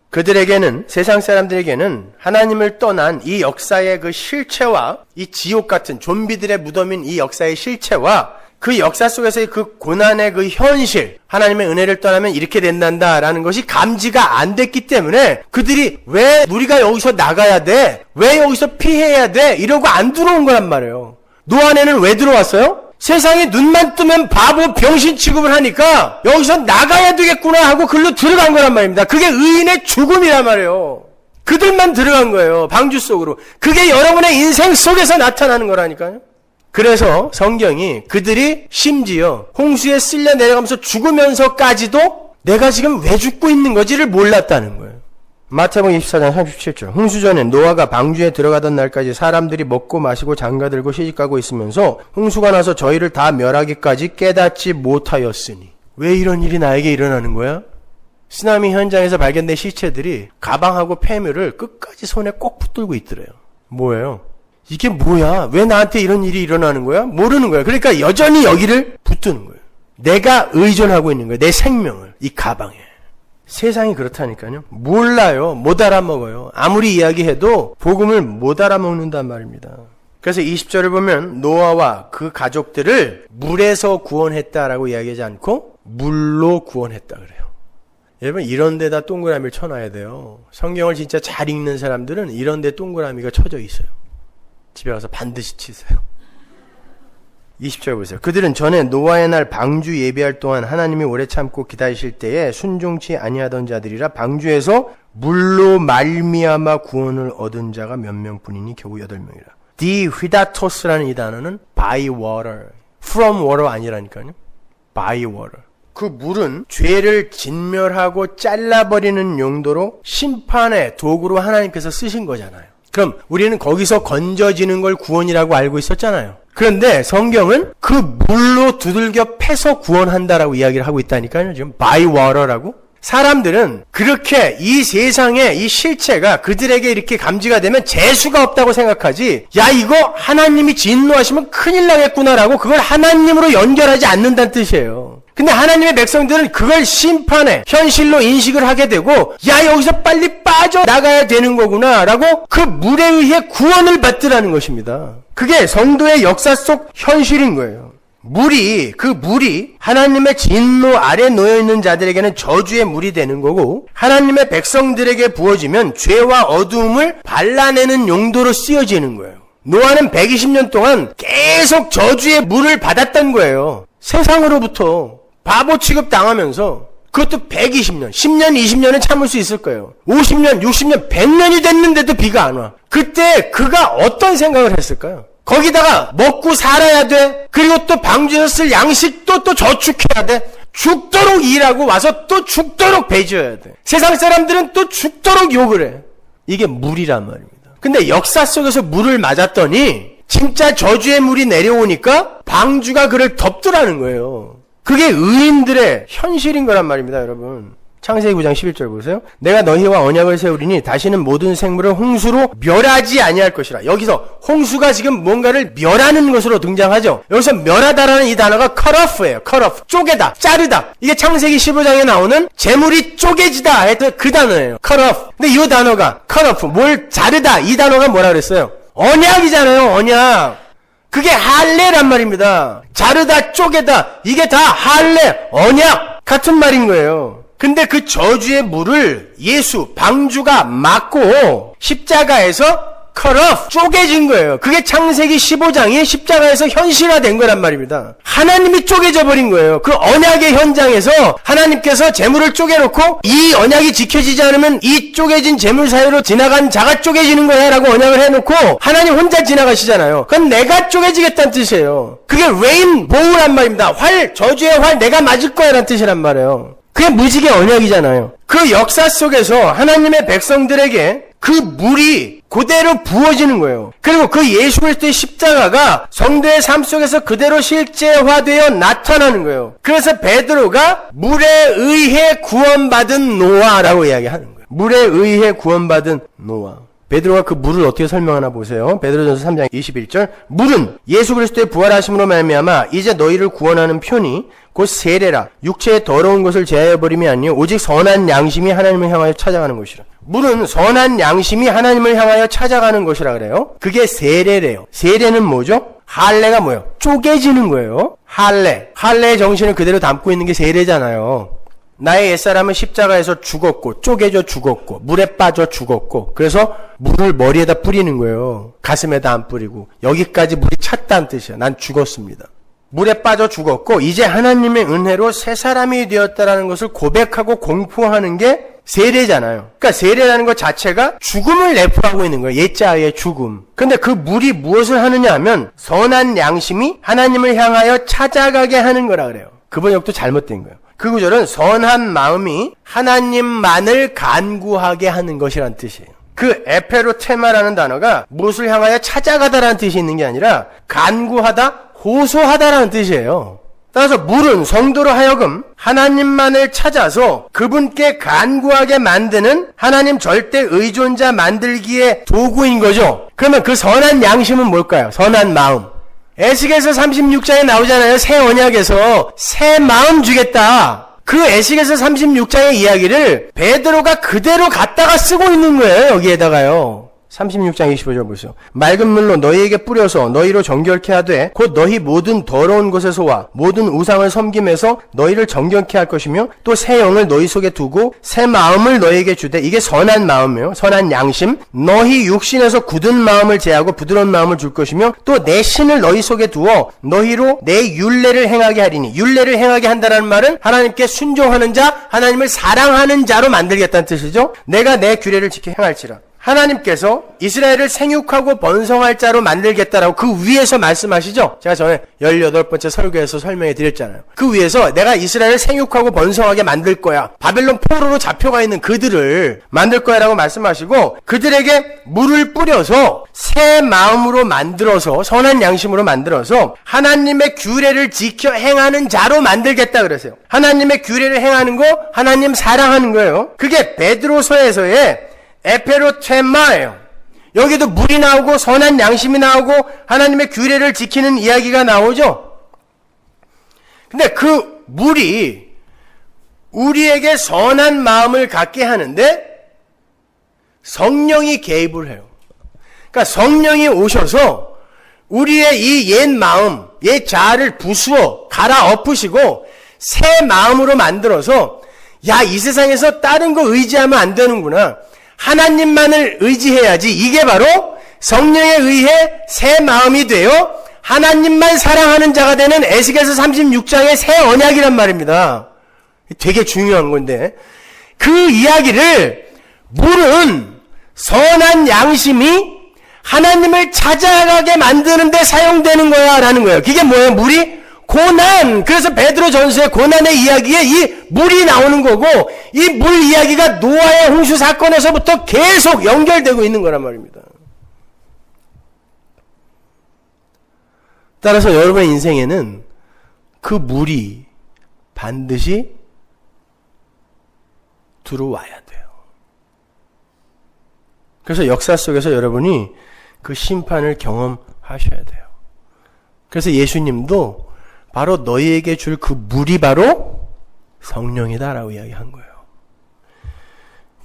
그들에게는, 세상 사람들에게는 하나님을 떠난 이 역사의 그 실체와 이 지옥 같은 좀비들의 무덤인 이 역사의 실체와 그 역사 속에서의 그 고난의 그 현실, 하나님의 은혜를 떠나면 이렇게 된단다라는 것이 감지가 안 됐기 때문에 그들이 왜 우리가 여기서 나가야 돼? 왜 여기서 피해야 돼? 이러고 안 들어온 거란 말이에요. 노아네는 왜 들어왔어요? 세상에 눈만 뜨면 바보 병신 취급을 하니까 여기서 나가야 되겠구나 하고 글로 들어간 거란 말입니다. 그게 의인의 죽음이란 말이에요. 그들만 들어간 거예요. 방주 속으로. 그게 여러분의 인생 속에서 나타나는 거라니까요. 그래서 성경이 그들이 심지어 홍수에 쓸려 내려가면서 죽으면서까지도 내가 지금 왜 죽고 있는 거지를 몰랐다는 거예요. 마태복음 24장 37절. 홍수 전에 노아가 방주에 들어가던 날까지 사람들이 먹고 마시고 장가들고 시집가고 있으면서 홍수가 나서 저희를 다 멸하기까지 깨닫지 못하였으니. 왜 이런 일이 나에게 일어나는 거야? 쓰나미 현장에서 발견된 시체들이 가방하고 폐물을 끝까지 손에 꼭 붙들고 있더래요. 뭐예요? 이게 뭐야? 왜 나한테 이런 일이 일어나는 거야? 모르는 거야. 그러니까 여전히 여기를 붙드는 거예요. 내가 의존하고 있는 거예요. 내 생명을. 이 가방에. 세상이 그렇다니까요. 몰라요. 못 알아먹어요. 아무리 이야기해도 복음을 못 알아먹는단 말입니다. 그래서 20절을 보면 노아와 그 가족들을 물에서 구원했다라고 이야기하지 않고 물로 구원했다 그래요. 여러분 이런 데다 동그라미를 쳐놔야 돼요. 성경을 진짜 잘 읽는 사람들은 이런 데 동그라미가 쳐져 있어요. 집에 가서 반드시 치세요. 20절 보세요. 그들은 전에 노아의 날 방주 예비할 동안 하나님이 오래 참고 기다리실 때에 순종치 아니하던 자들이라 방주에서 물로 말미암아 구원을 얻은 자가 몇 명뿐이니 겨우 8명이라. 디휘다토스라는 이 단어는 by water, from water 아니라니까요. by water. 그 물은 죄를 진멸하고 잘라버리는 용도로 심판의 도구로 하나님께서 쓰신 거잖아요. 그럼 우리는 거기서 건져지는 걸 구원이라고 알고 있었잖아요. 그런데 성경은 그 물로 두들겨 패서 구원한다라고 이야기를 하고 있다니까요. 지금 by water라고. 사람들은 그렇게 이 세상에 이 실체가 그들에게 이렇게 감지가 되면 재수가 없다고 생각하지, 야 이거 하나님이 진노하시면 큰일 나겠구나라고 그걸 하나님으로 연결하지 않는다는 뜻이에요. 근데 하나님의 백성들은 그걸 심판의 현실로 인식을 하게 되고, 야 여기서 빨리 빠져나가야 되는 거구나 라고 그 물에 의해 구원을 받으라는 것입니다. 그게 성도의 역사 속 현실인 거예요. 그 물이 하나님의 진노 아래 놓여있는 자들에게는 저주의 물이 되는 거고, 하나님의 백성들에게 부어지면 죄와 어두움을 발라내는 용도로 쓰여지는 거예요. 노아는 120년 동안 계속 저주의 물을 받았던 거예요. 세상으로부터 바보 취급 당하면서. 그것도 120년, 10년, 20년은 참을 수 있을 거예요. 50년, 60년, 100년이 됐는데도 비가 안 와. 그때 그가 어떤 생각을 했을까요? 거기다가 먹고 살아야 돼. 그리고 또 방주에서 쓸 양식도 또 저축해야 돼. 죽도록 일하고 와서 또 죽도록 배지어야 돼. 세상 사람들은 또 죽도록 욕을 해. 이게 물이란 말입니다. 근데 역사 속에서 물을 맞았더니 진짜 저주의 물이 내려오니까 방주가 그를 덮더라는 거예요. 그게 의인들의 현실인 거란 말입니다, 여러분. 창세기 9장 11절 보세요. 내가 너희와 언약을 세우리니 다시는 모든 생물을 홍수로 멸하지 아니할 것이라. 여기서 홍수가 지금 뭔가를 멸하는 것으로 등장하죠. 여기서 멸하다라는 이 단어가 cut off예요. cut off. 쪼개다, 자르다. 이게 창세기 15장에 나오는 재물이 쪼개지다 했던 그 단어예요. cut off. 근데 이 단어가 cut off, 뭘 자르다, 이 단어가 뭐라 그랬어요? 언약이잖아요, 언약. 그게 할례란 말입니다. 자르다, 쪼개다, 이게 다 할례, 언약 같은 말인 거예요. 근데 그 저주의 물을 예수, 방주가 막고 십자가에서 cut off, 쪼개진 거예요. 그게 창세기 15장이 십자가에서 현실화된 거란 말입니다. 하나님이 쪼개져 버린 거예요. 그 언약의 현장에서 하나님께서 재물을 쪼개놓고 이 언약이 지켜지지 않으면 이 쪼개진 재물 사이로 지나간 자가 쪼개지는 거야 라고 언약을 해놓고 하나님 혼자 지나가시잖아요. 그건 내가 쪼개지겠다는 뜻이에요. 그게 레인보우란 말입니다. 저주의 활 내가 맞을 거야 라는 뜻이란 말이에요. 그게 무지개 언약이잖아요. 그 역사 속에서 하나님의 백성들에게 그 물이 그대로 부어지는 거예요. 그리고 그 예수 그리스도의 십자가가 성도의 삶 속에서 그대로 실제화되어 나타나는 거예요. 그래서 베드로가 물에 의해 구원받은 노아라고 이야기하는 거예요. 물에 의해 구원받은 노아. 베드로가 그 물을 어떻게 설명하나 보세요. 베드로전서 3장 21절. 물은 예수 그리스도의 부활하심으로 말미암아 이제 너희를 구원하는 표니 곧 세례라. 육체의 더러운 것을 제하여 버림이 아니요 오직 선한 양심이 하나님을 향하여 찾아가는 것이라. 물은 선한 양심이 하나님을 향하여 찾아가는 것이라 그래요. 그게 세례래요. 세례는 뭐죠? 할례가 뭐예요? 쪼개지는 거예요. 할례의 정신을 그대로 담고 있는 게 세례잖아요. 나의 옛사람은 십자가에서 죽었고 쪼개져 죽었고 물에 빠져 죽었고, 그래서 물을 머리에다 뿌리는 거예요. 가슴에다 안 뿌리고 여기까지 물이 찼다는 뜻이야. 난 죽었습니다. 물에 빠져 죽었고 이제 하나님의 은혜로 새 사람이 되었다라는 것을 고백하고 공포하는 게 세례잖아요. 그러니까 세례라는 것 자체가 죽음을 내포하고 있는 거예요. 옛자의 죽음. 근데 그 물이 무엇을 하느냐 하면 선한 양심이 하나님을 향하여 찾아가게 하는 거라 그래요. 그 번역도 잘못된 거예요. 그 구절은 선한 마음이 하나님만을 간구하게 하는 것이란 뜻이에요. 그 에페로테마라는 단어가 무엇을 향하여 찾아가다라는 뜻이 있는 게 아니라 간구하다, 호소하다라는 뜻이에요. 따라서 물은 성도로 하여금 하나님만을 찾아서 그분께 간구하게 만드는 하나님 절대 의존자 만들기의 도구인 거죠. 그러면 그 선한 양심은 뭘까요? 선한 마음. 에스겔서 36장에 나오잖아요. 새 언약에서 새 마음 주겠다. 그 에스겔서 36장의 이야기를 베드로가 그대로 갖다가 쓰고 있는 거예요. 여기에다가요. 36장 25절 보세요. 맑은 물로 너희에게 뿌려서 너희로 정결케 하되 곧 너희 모든 더러운 곳에서와 모든 우상을 섬김에서 너희를 정결케 할 것이며 또 새 영을 너희 속에 두고 새 마음을 너희에게 주되 이게 선한 마음이에요. 선한 양심. 너희 육신에서 굳은 마음을 제하고 부드러운 마음을 줄 것이며 또 내 신을 너희 속에 두어 너희로 내 율례를 행하게 하리니 율례를 행하게 한다는 말은 하나님께 순종하는 자, 하나님을 사랑하는 자로 만들겠다는 뜻이죠. 내가 내 규례를 지켜 행할지라. 하나님께서 이스라엘을 생육하고 번성할 자로 만들겠다라고 그 위에서 말씀하시죠. 제가 전에 18번째 설교에서 설명해 드렸잖아요. 그 위에서 내가 이스라엘을 생육하고 번성하게 만들 거야. 바벨론 포로로 잡혀가 있는 그들을 만들 거야 라고 말씀하시고 그들에게 물을 뿌려서 새 마음으로 만들어서 선한 양심으로 만들어서 하나님의 규례를 지켜 행하는 자로 만들겠다 그러세요. 하나님의 규례를 행하는 거 하나님 사랑하는 거예요. 그게 베드로서에서의 에페로테마예요. 여기도 물이 나오고 선한 양심이 나오고 하나님의 규례를 지키는 이야기가 나오죠. 근데 그 물이 우리에게 선한 마음을 갖게 하는데 성령이 개입을 해요. 그러니까 성령이 오셔서 우리의 이 옛 마음, 옛 자아를 부수어 갈아엎으시고 새 마음으로 만들어서 야, 이 세상에서 다른 거 의지하면 안 되는구나. 하나님만을 의지해야지. 이게 바로 성령에 의해 새 마음이 되어 하나님만 사랑하는 자가 되는 에스겔서 36장의 새 언약이란 말입니다. 되게 중요한 건데 그 이야기를 물은 선한 양심이 하나님을 찾아가게 만드는 데 사용되는 거야 라는 거예요. 그게 뭐예요? 물이 고난. 그래서 베드로 전서의 고난의 이야기에 이 물이 나오는 거고 이 물 이야기가 노아의 홍수 사건에서부터 계속 연결되고 있는 거란 말입니다. 따라서 여러분의 인생에는 그 물이 반드시 들어와야 돼요. 그래서 역사 속에서 여러분이 그 심판을 경험하셔야 돼요. 그래서 예수님도 바로 너희에게 줄 그 물이 바로 성령이다라고 이야기한 거예요.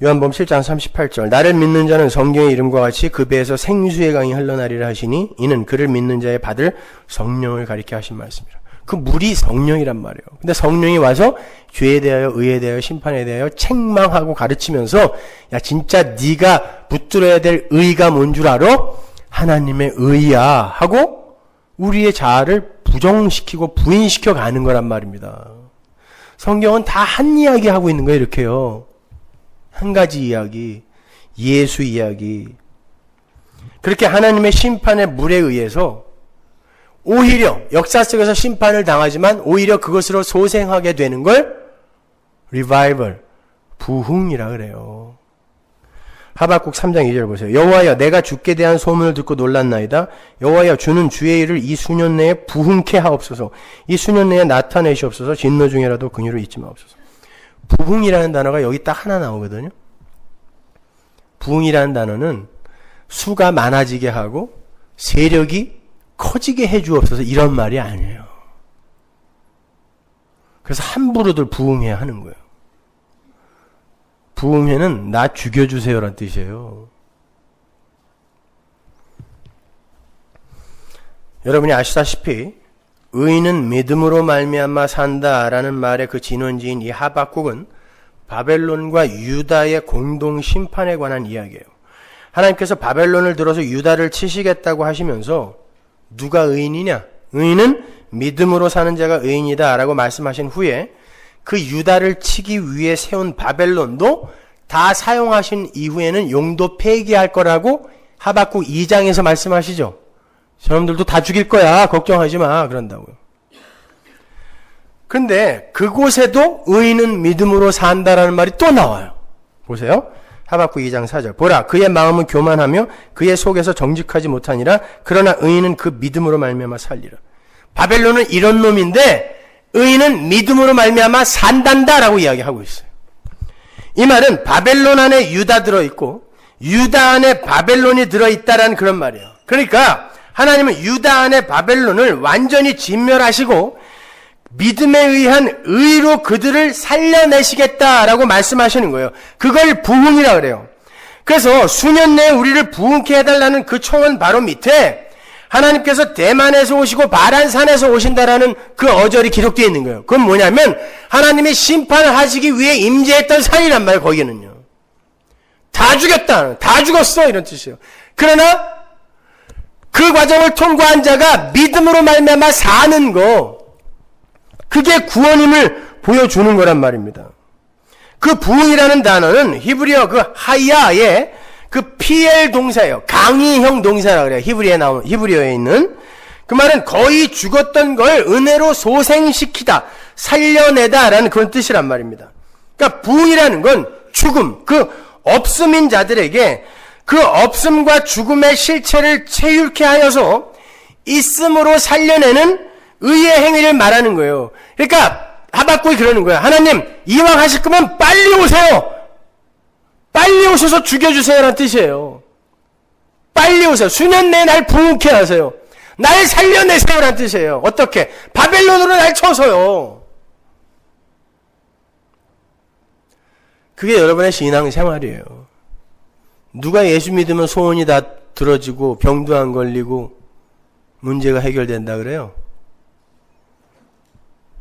요한복음 7장 38절 나를 믿는 자는 성경의 이름과 같이 그 배에서 생수의 강이 흘러나리라 하시니 이는 그를 믿는 자의 받을 성령을 가리켜 하신 말씀이라. 그 물이 성령이란 말이에요. 근데 성령이 와서 죄에 대하여 의에 대하여 심판에 대하여 책망하고 가르치면서 야 진짜 네가 붙들어야 될 의가 뭔 줄 알아? 하나님의 의야 하고 우리의 자아를 부정시키고 부인시켜 가는 거란 말입니다. 성경은 다 한 이야기 하고 있는 거예요. 이렇게요. 한 가지 이야기, 예수 이야기. 그렇게 하나님의 심판의 물에 의해서 오히려 역사 속에서 심판을 당하지만 오히려 그것으로 소생하게 되는 걸 리바이벌, 부흥이라 그래요. 하박국 3장 2절 보세요. 여호와여 내가 주께 대한 소문을 듣고 놀랐나이다. 여호와여 주는 주의 일을 이 수년 내에 부흥케 하옵소서. 이 수년 내에 나타내시옵소서. 진노 중에라도 긍휼을 잊지 마옵소서. 부흥이라는 단어가 여기 딱 하나 나오거든요. 부흥이라는 단어는 수가 많아지게 하고 세력이 커지게 해주옵소서 이런 말이 아니에요. 그래서 함부로들 부흥해야 하는 거예요. 부흥회는 나 죽여주세요란 뜻이에요. 여러분이 아시다시피 의인은 믿음으로 말미암아 산다라는 말의 그 진원지인 이 하박국은 바벨론과 유다의 공동 심판에 관한 이야기예요. 하나님께서 바벨론을 들어서 유다를 치시겠다고 하시면서 누가 의인이냐? 의인은 믿음으로 사는 자가 의인이다 라고 말씀하신 후에 그 유다를 치기 위해 세운 바벨론도 다 사용하신 이후에는 용도 폐기할 거라고 하박국 2장에서 말씀하시죠. 저놈들도 다 죽일 거야. 걱정하지 마. 그런다고요. 근데 그곳에도 의인은 믿음으로 산다라는 말이 또 나와요. 보세요. 하박국 2장 4절. 보라 그의 마음은 교만하며 그의 속에서 정직하지 못하니라. 그러나 의인은 그 믿음으로 말미암아 살리라. 바벨론은 이런 놈인데 의인은 믿음으로 말미암아 산단다라고 이야기하고 있어요. 이 말은 바벨론 안에 유다 들어있고 유다 안에 바벨론이 들어있다라는 그런 말이에요. 그러니까 하나님은 유다 안에 바벨론을 완전히 진멸하시고 믿음에 의한 의로 그들을 살려내시겠다라고 말씀하시는 거예요. 그걸 부흥이라 그래요. 그래서 수년 내에 우리를 부흥케 해달라는 그 초원 바로 밑에 하나님께서 대만에서 오시고 바란산에서 오신다라는 그 어절이 기록되어 있는 거예요. 그건 뭐냐면 하나님이 심판을 하시기 위해 임재했던 산이란 말이에요. 거기는요. 다 죽였다. 다 죽었어. 이런 뜻이에요. 그러나 그 과정을 통과한 자가 믿음으로 말미암아 사는 거, 그게 구원임을 보여주는 거란 말입니다. 그 부흥이라는 단어는 히브리어 그 하야의 그 PL 동사예요. 강의형 동사라 그래요. 히브리어에 있는. 그 말은 거의 죽었던 걸 은혜로 소생시키다, 살려내다라는 그런 뜻이란 말입니다. 그러니까 부흥이라는 건 죽음, 그 없음인 자들에게 그 없음과 죽음의 실체를 체휼케 하여서 있음으로 살려내는 의의 행위를 말하는 거예요. 그러니까 하박국이 그러는 거야. 하나님, 이왕 하실 거면 빨리 오세요. 빨리 오셔서 죽여주세요라는 뜻이에요. 빨리 오세요. 수년 내에 날 부흥케 하세요. 날 살려내세요라는 뜻이에요. 어떻게? 바벨론으로 날 쳐서요. 그게 여러분의 신앙생활이에요. 누가 예수 믿으면 소원이 다 들어지고 병도 안 걸리고 문제가 해결된다 그래요?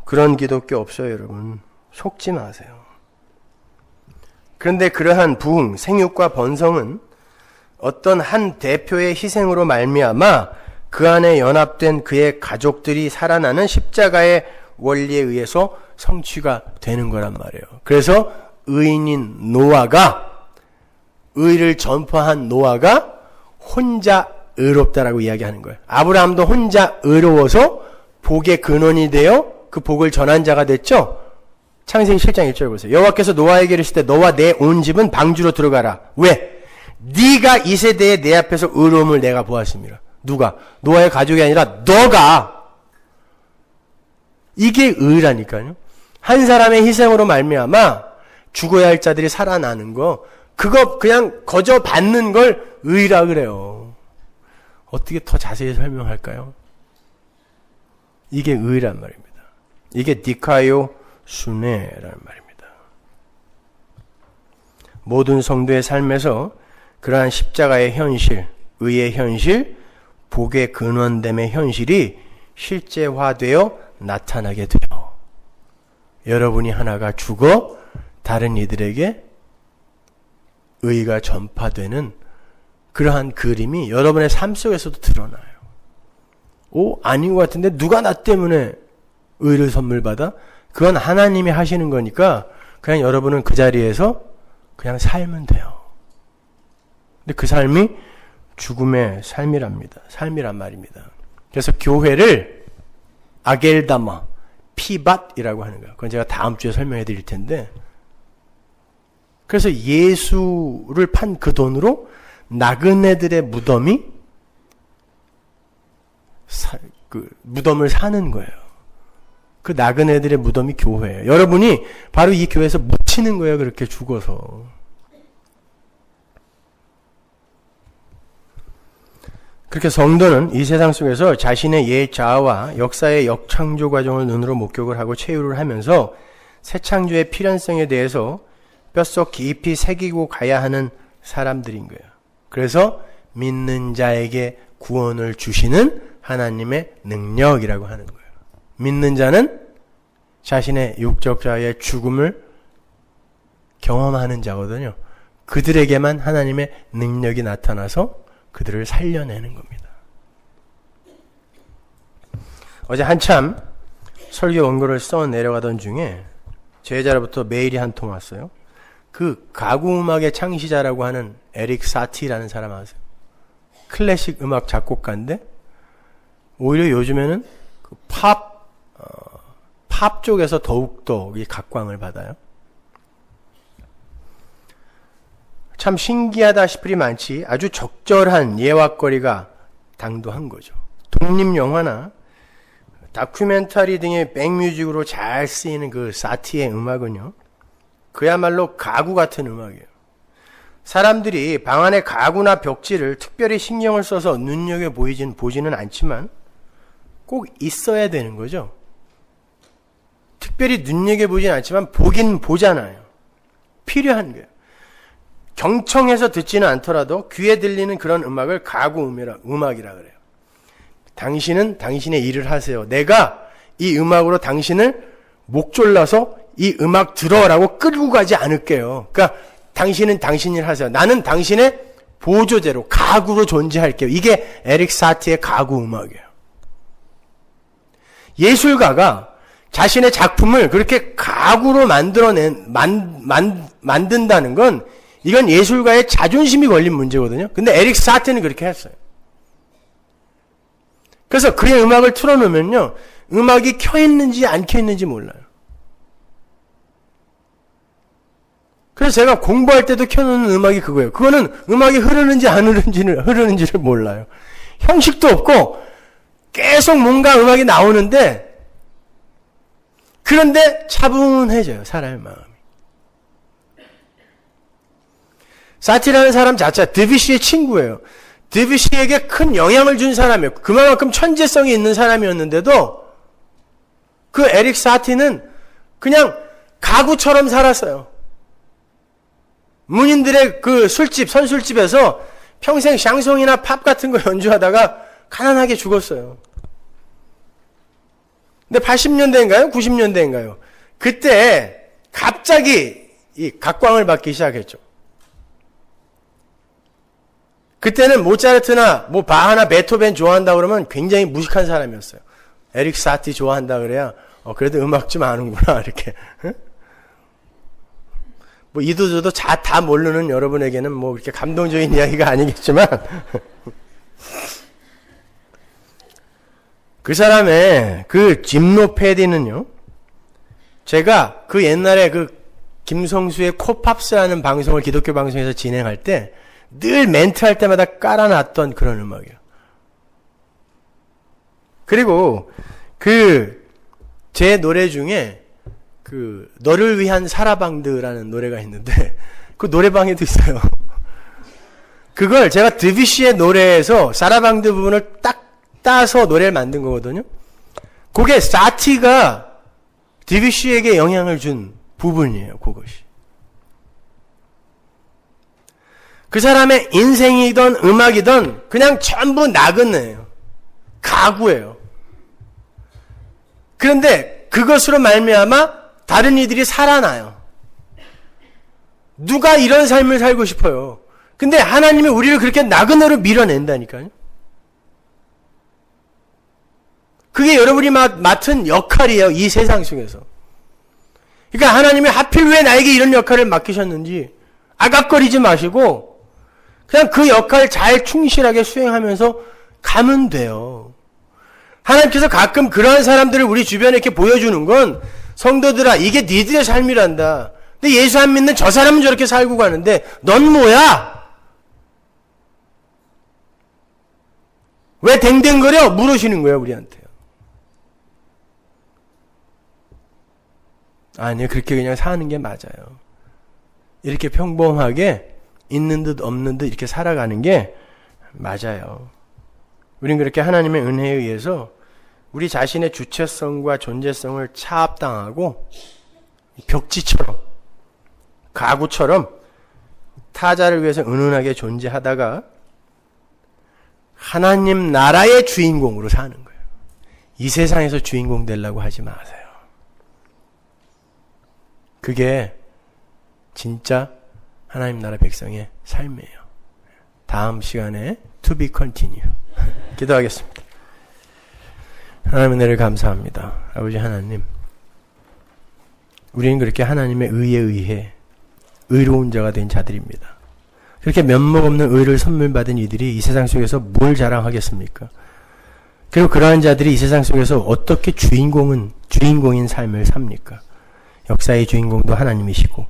그런 기독교 없어요, 여러분. 속지 마세요. 그런데 그러한 부흥, 생육과 번성은 어떤 한 대표의 희생으로 말미암아 그 안에 연합된 그의 가족들이 살아나는 십자가의 원리에 의해서 성취가 되는 거란 말이에요. 그래서 의인인 노아가, 의를 전파한 노아가 혼자 의롭다라고 이야기하는 거예요. 아브라함도 혼자 의로워서 복의 근원이 되어 그 복을 전한 자가 됐죠. 창세기 7장 1절 보세요. 여호와께서 노아에게 이르시되 너와 내 온 집은 방주로 들어가라. 왜? 네가 이 세대에 내 앞에서 의로움을 내가 보았습니다. 누가? 노아의 가족이 아니라 너가. 이게 의라니까요. 한 사람의 희생으로 말미암아 죽어야 할 자들이 살아나는 거, 그거 그냥 거저 받는 걸 의라 그래요. 어떻게 더 자세히 설명할까요? 이게 의란 말입니다. 이게 디카요 순회라는 말입니다. 모든 성도의 삶에서 그러한 십자가의 현실, 의의 현실, 복의 근원됨의 현실이 실제화되어 나타나게 돼요. 여러분이 하나가 죽어 다른 이들에게 의가 전파되는 그러한 그림이 여러분의 삶 속에서도 드러나요. 아닌 것 같은데 누가 나 때문에 의를 선물 받아? 그건 하나님이 하시는 거니까 그냥 여러분은 그 자리에서 그냥 살면 돼요. 근데 그 삶이 죽음의 삶이란 말입니다. 그래서 교회를 아겔다마, 피밧이라고 하는 거예요. 그건 제가 다음 주에 설명해 드릴 텐데, 그래서 예수를 판 그 돈으로 나그네들의 무덤을 사는 거예요. 그 나그네들의 무덤이 교회예요. 여러분이 바로 이 교회에서 묻히는 거예요. 그렇게 죽어서. 그렇게 성도는 이 세상 속에서 자신의 옛 자아와 역사의 역창조 과정을 눈으로 목격을 하고 체유를 하면서 새 창조의 필연성에 대해서 뼛속 깊이 새기고 가야 하는 사람들인 거예요. 그래서 믿는 자에게 구원을 주시는 하나님의 능력이라고 하는 거예요. 믿는 자는 자신의 육적 자의 죽음을 경험하는 자거든요. 그들에게만 하나님의 능력이 나타나서 그들을 살려내는 겁니다. 어제 한참 설교 원고를 써 내려가던 중에 제자로부터 메일이 한 통 왔어요. 그 가구음악의 창시자라고 하는 에릭 사티라는 사람 아세요? 클래식 음악 작곡가인데 오히려 요즘에는 그 팝 쪽에서 더욱더 각광을 받아요. 참 신기하다 싶을 일이 많지 아주 적절한 예화거리가 당도한 거죠. 독립영화나 다큐멘터리 등의 백뮤직으로 잘 쓰이는 그 사티의 음악은요, 그야말로 가구 같은 음악이에요. 사람들이 방 안의 가구나 벽지를 특별히 신경을 써서 눈여겨보지는 않지만 꼭 있어야 되는 거죠. 특별히 눈여겨보지는 않지만 보긴 보잖아요. 필요한 거예요. 경청해서 듣지는 않더라도 귀에 들리는 그런 음악을 가구 음악이라 그래요. 당신은 당신의 일을 하세요. 내가 이 음악으로 당신을 목 졸라서 이 음악 들어라고 끌고 가지 않을게요. 그러니까 당신은 당신 일 하세요. 나는 당신의 보조제로 가구로 존재할게요. 이게 에릭 사티의 가구 음악이에요. 예술가가 자신의 작품을 그렇게 가구로 만든다는 건 이건 예술가의 자존심이 걸린 문제거든요. 근데 에릭 사티는 그렇게 했어요. 그래서 그의 음악을 틀어놓으면요, 음악이 켜있는지 안 켜있는지 몰라요. 그래서 제가 공부할 때도 켜놓는 음악이 그거예요. 그거는 음악이 흐르는지 안 흐르는지를 몰라요. 형식도 없고 계속 뭔가 음악이 나오는데, 그런데 차분해져요, 사람의 마음이. 사티라는 사람 자체가 드뷔시의 친구예요. 드뷔시에게 큰 영향을 준 사람이에요. 그만큼 천재성이 있는 사람이었는데도 그 에릭 사티는 그냥 가구처럼 살았어요. 문인들의 그 술집, 선술집에서 평생 샹송이나 팝 같은 거 연주하다가 가난하게 죽었어요. 근데 80년대인가요? 90년대인가요? 그때 갑자기 이 각광을 받기 시작했죠. 그때는 모차르트나 뭐 바하나 베토벤 좋아한다 그러면 굉장히 무식한 사람이었어요. 에릭 사티 좋아한다 그래야 그래도 음악 좀 아는구나 이렇게. 뭐 이도저도 다 모르는 여러분에게는 뭐 그렇게 감동적인 이야기가 아니겠지만 그 사람의 그 짐노 패디는요, 제가 그 옛날에 그 김성수의 코팝스라는 방송을 기독교 방송에서 진행할 때 늘 멘트할 때마다 깔아놨던 그런 음악이에요. 그리고 제 노래 중에 너를 위한 사라방드라는 노래가 있는데 그 노래방에도 있어요. 그걸 제가 드뷔시의 노래에서 사라방드 부분을 딱 따서 노래를 만든 거거든요. 그게 사티가 드뷔시에게 영향을 준 부분이에요. 그것이. 그 사람의 인생이든 음악이든 그냥 전부 나그네예요. 가구예요. 그런데 그것으로 말미암아 다른 이들이 살아나요. 누가 이런 삶을 살고 싶어요. 근데 하나님이 우리를 그렇게 나그네로 밀어낸다니까요. 그게 여러분이 맡은 역할이에요. 이 세상 속에서. 그러니까 하나님이 하필 왜 나에게 이런 역할을 맡기셨는지 아각거리지 마시고 그냥 그 역할 잘 충실하게 수행하면서 가면 돼요. 하나님께서 가끔 그러한 사람들을 우리 주변에 이렇게 보여주는 건 성도들아, 이게 니들의 삶이란다. 근데 예수 안 믿는 저 사람은 저렇게 살고 가는데 넌 뭐야? 왜 댕댕거려? 물으시는 거예요, 우리한테요. 아니요, 그렇게 그냥 사는 게 맞아요. 이렇게 평범하게 있는 듯 없는 듯 이렇게 살아가는 게 맞아요. 우린 그렇게 하나님의 은혜에 의해서 우리 자신의 주체성과 존재성을 차압당하고 벽지처럼, 가구처럼 타자를 위해서 은은하게 존재하다가 하나님 나라의 주인공으로 사는 거예요. 이 세상에서 주인공 되려고 하지 마세요. 그게 진짜 하나님 나라 백성의 삶이에요. 다음 시간에 to be continue. 기도하겠습니다. 하나님의 은혜를 감사합니다. 아버지 하나님, 우리는 그렇게 하나님의 의에 의해 의로운 자가 된 자들입니다. 그렇게 면목 없는 의를 선물 받은 이들이 이 세상 속에서 뭘 자랑하겠습니까? 그리고 그러한 자들이 이 세상 속에서 어떻게 주인공인 삶을 삽니까? 역사의 주인공도 하나님이시고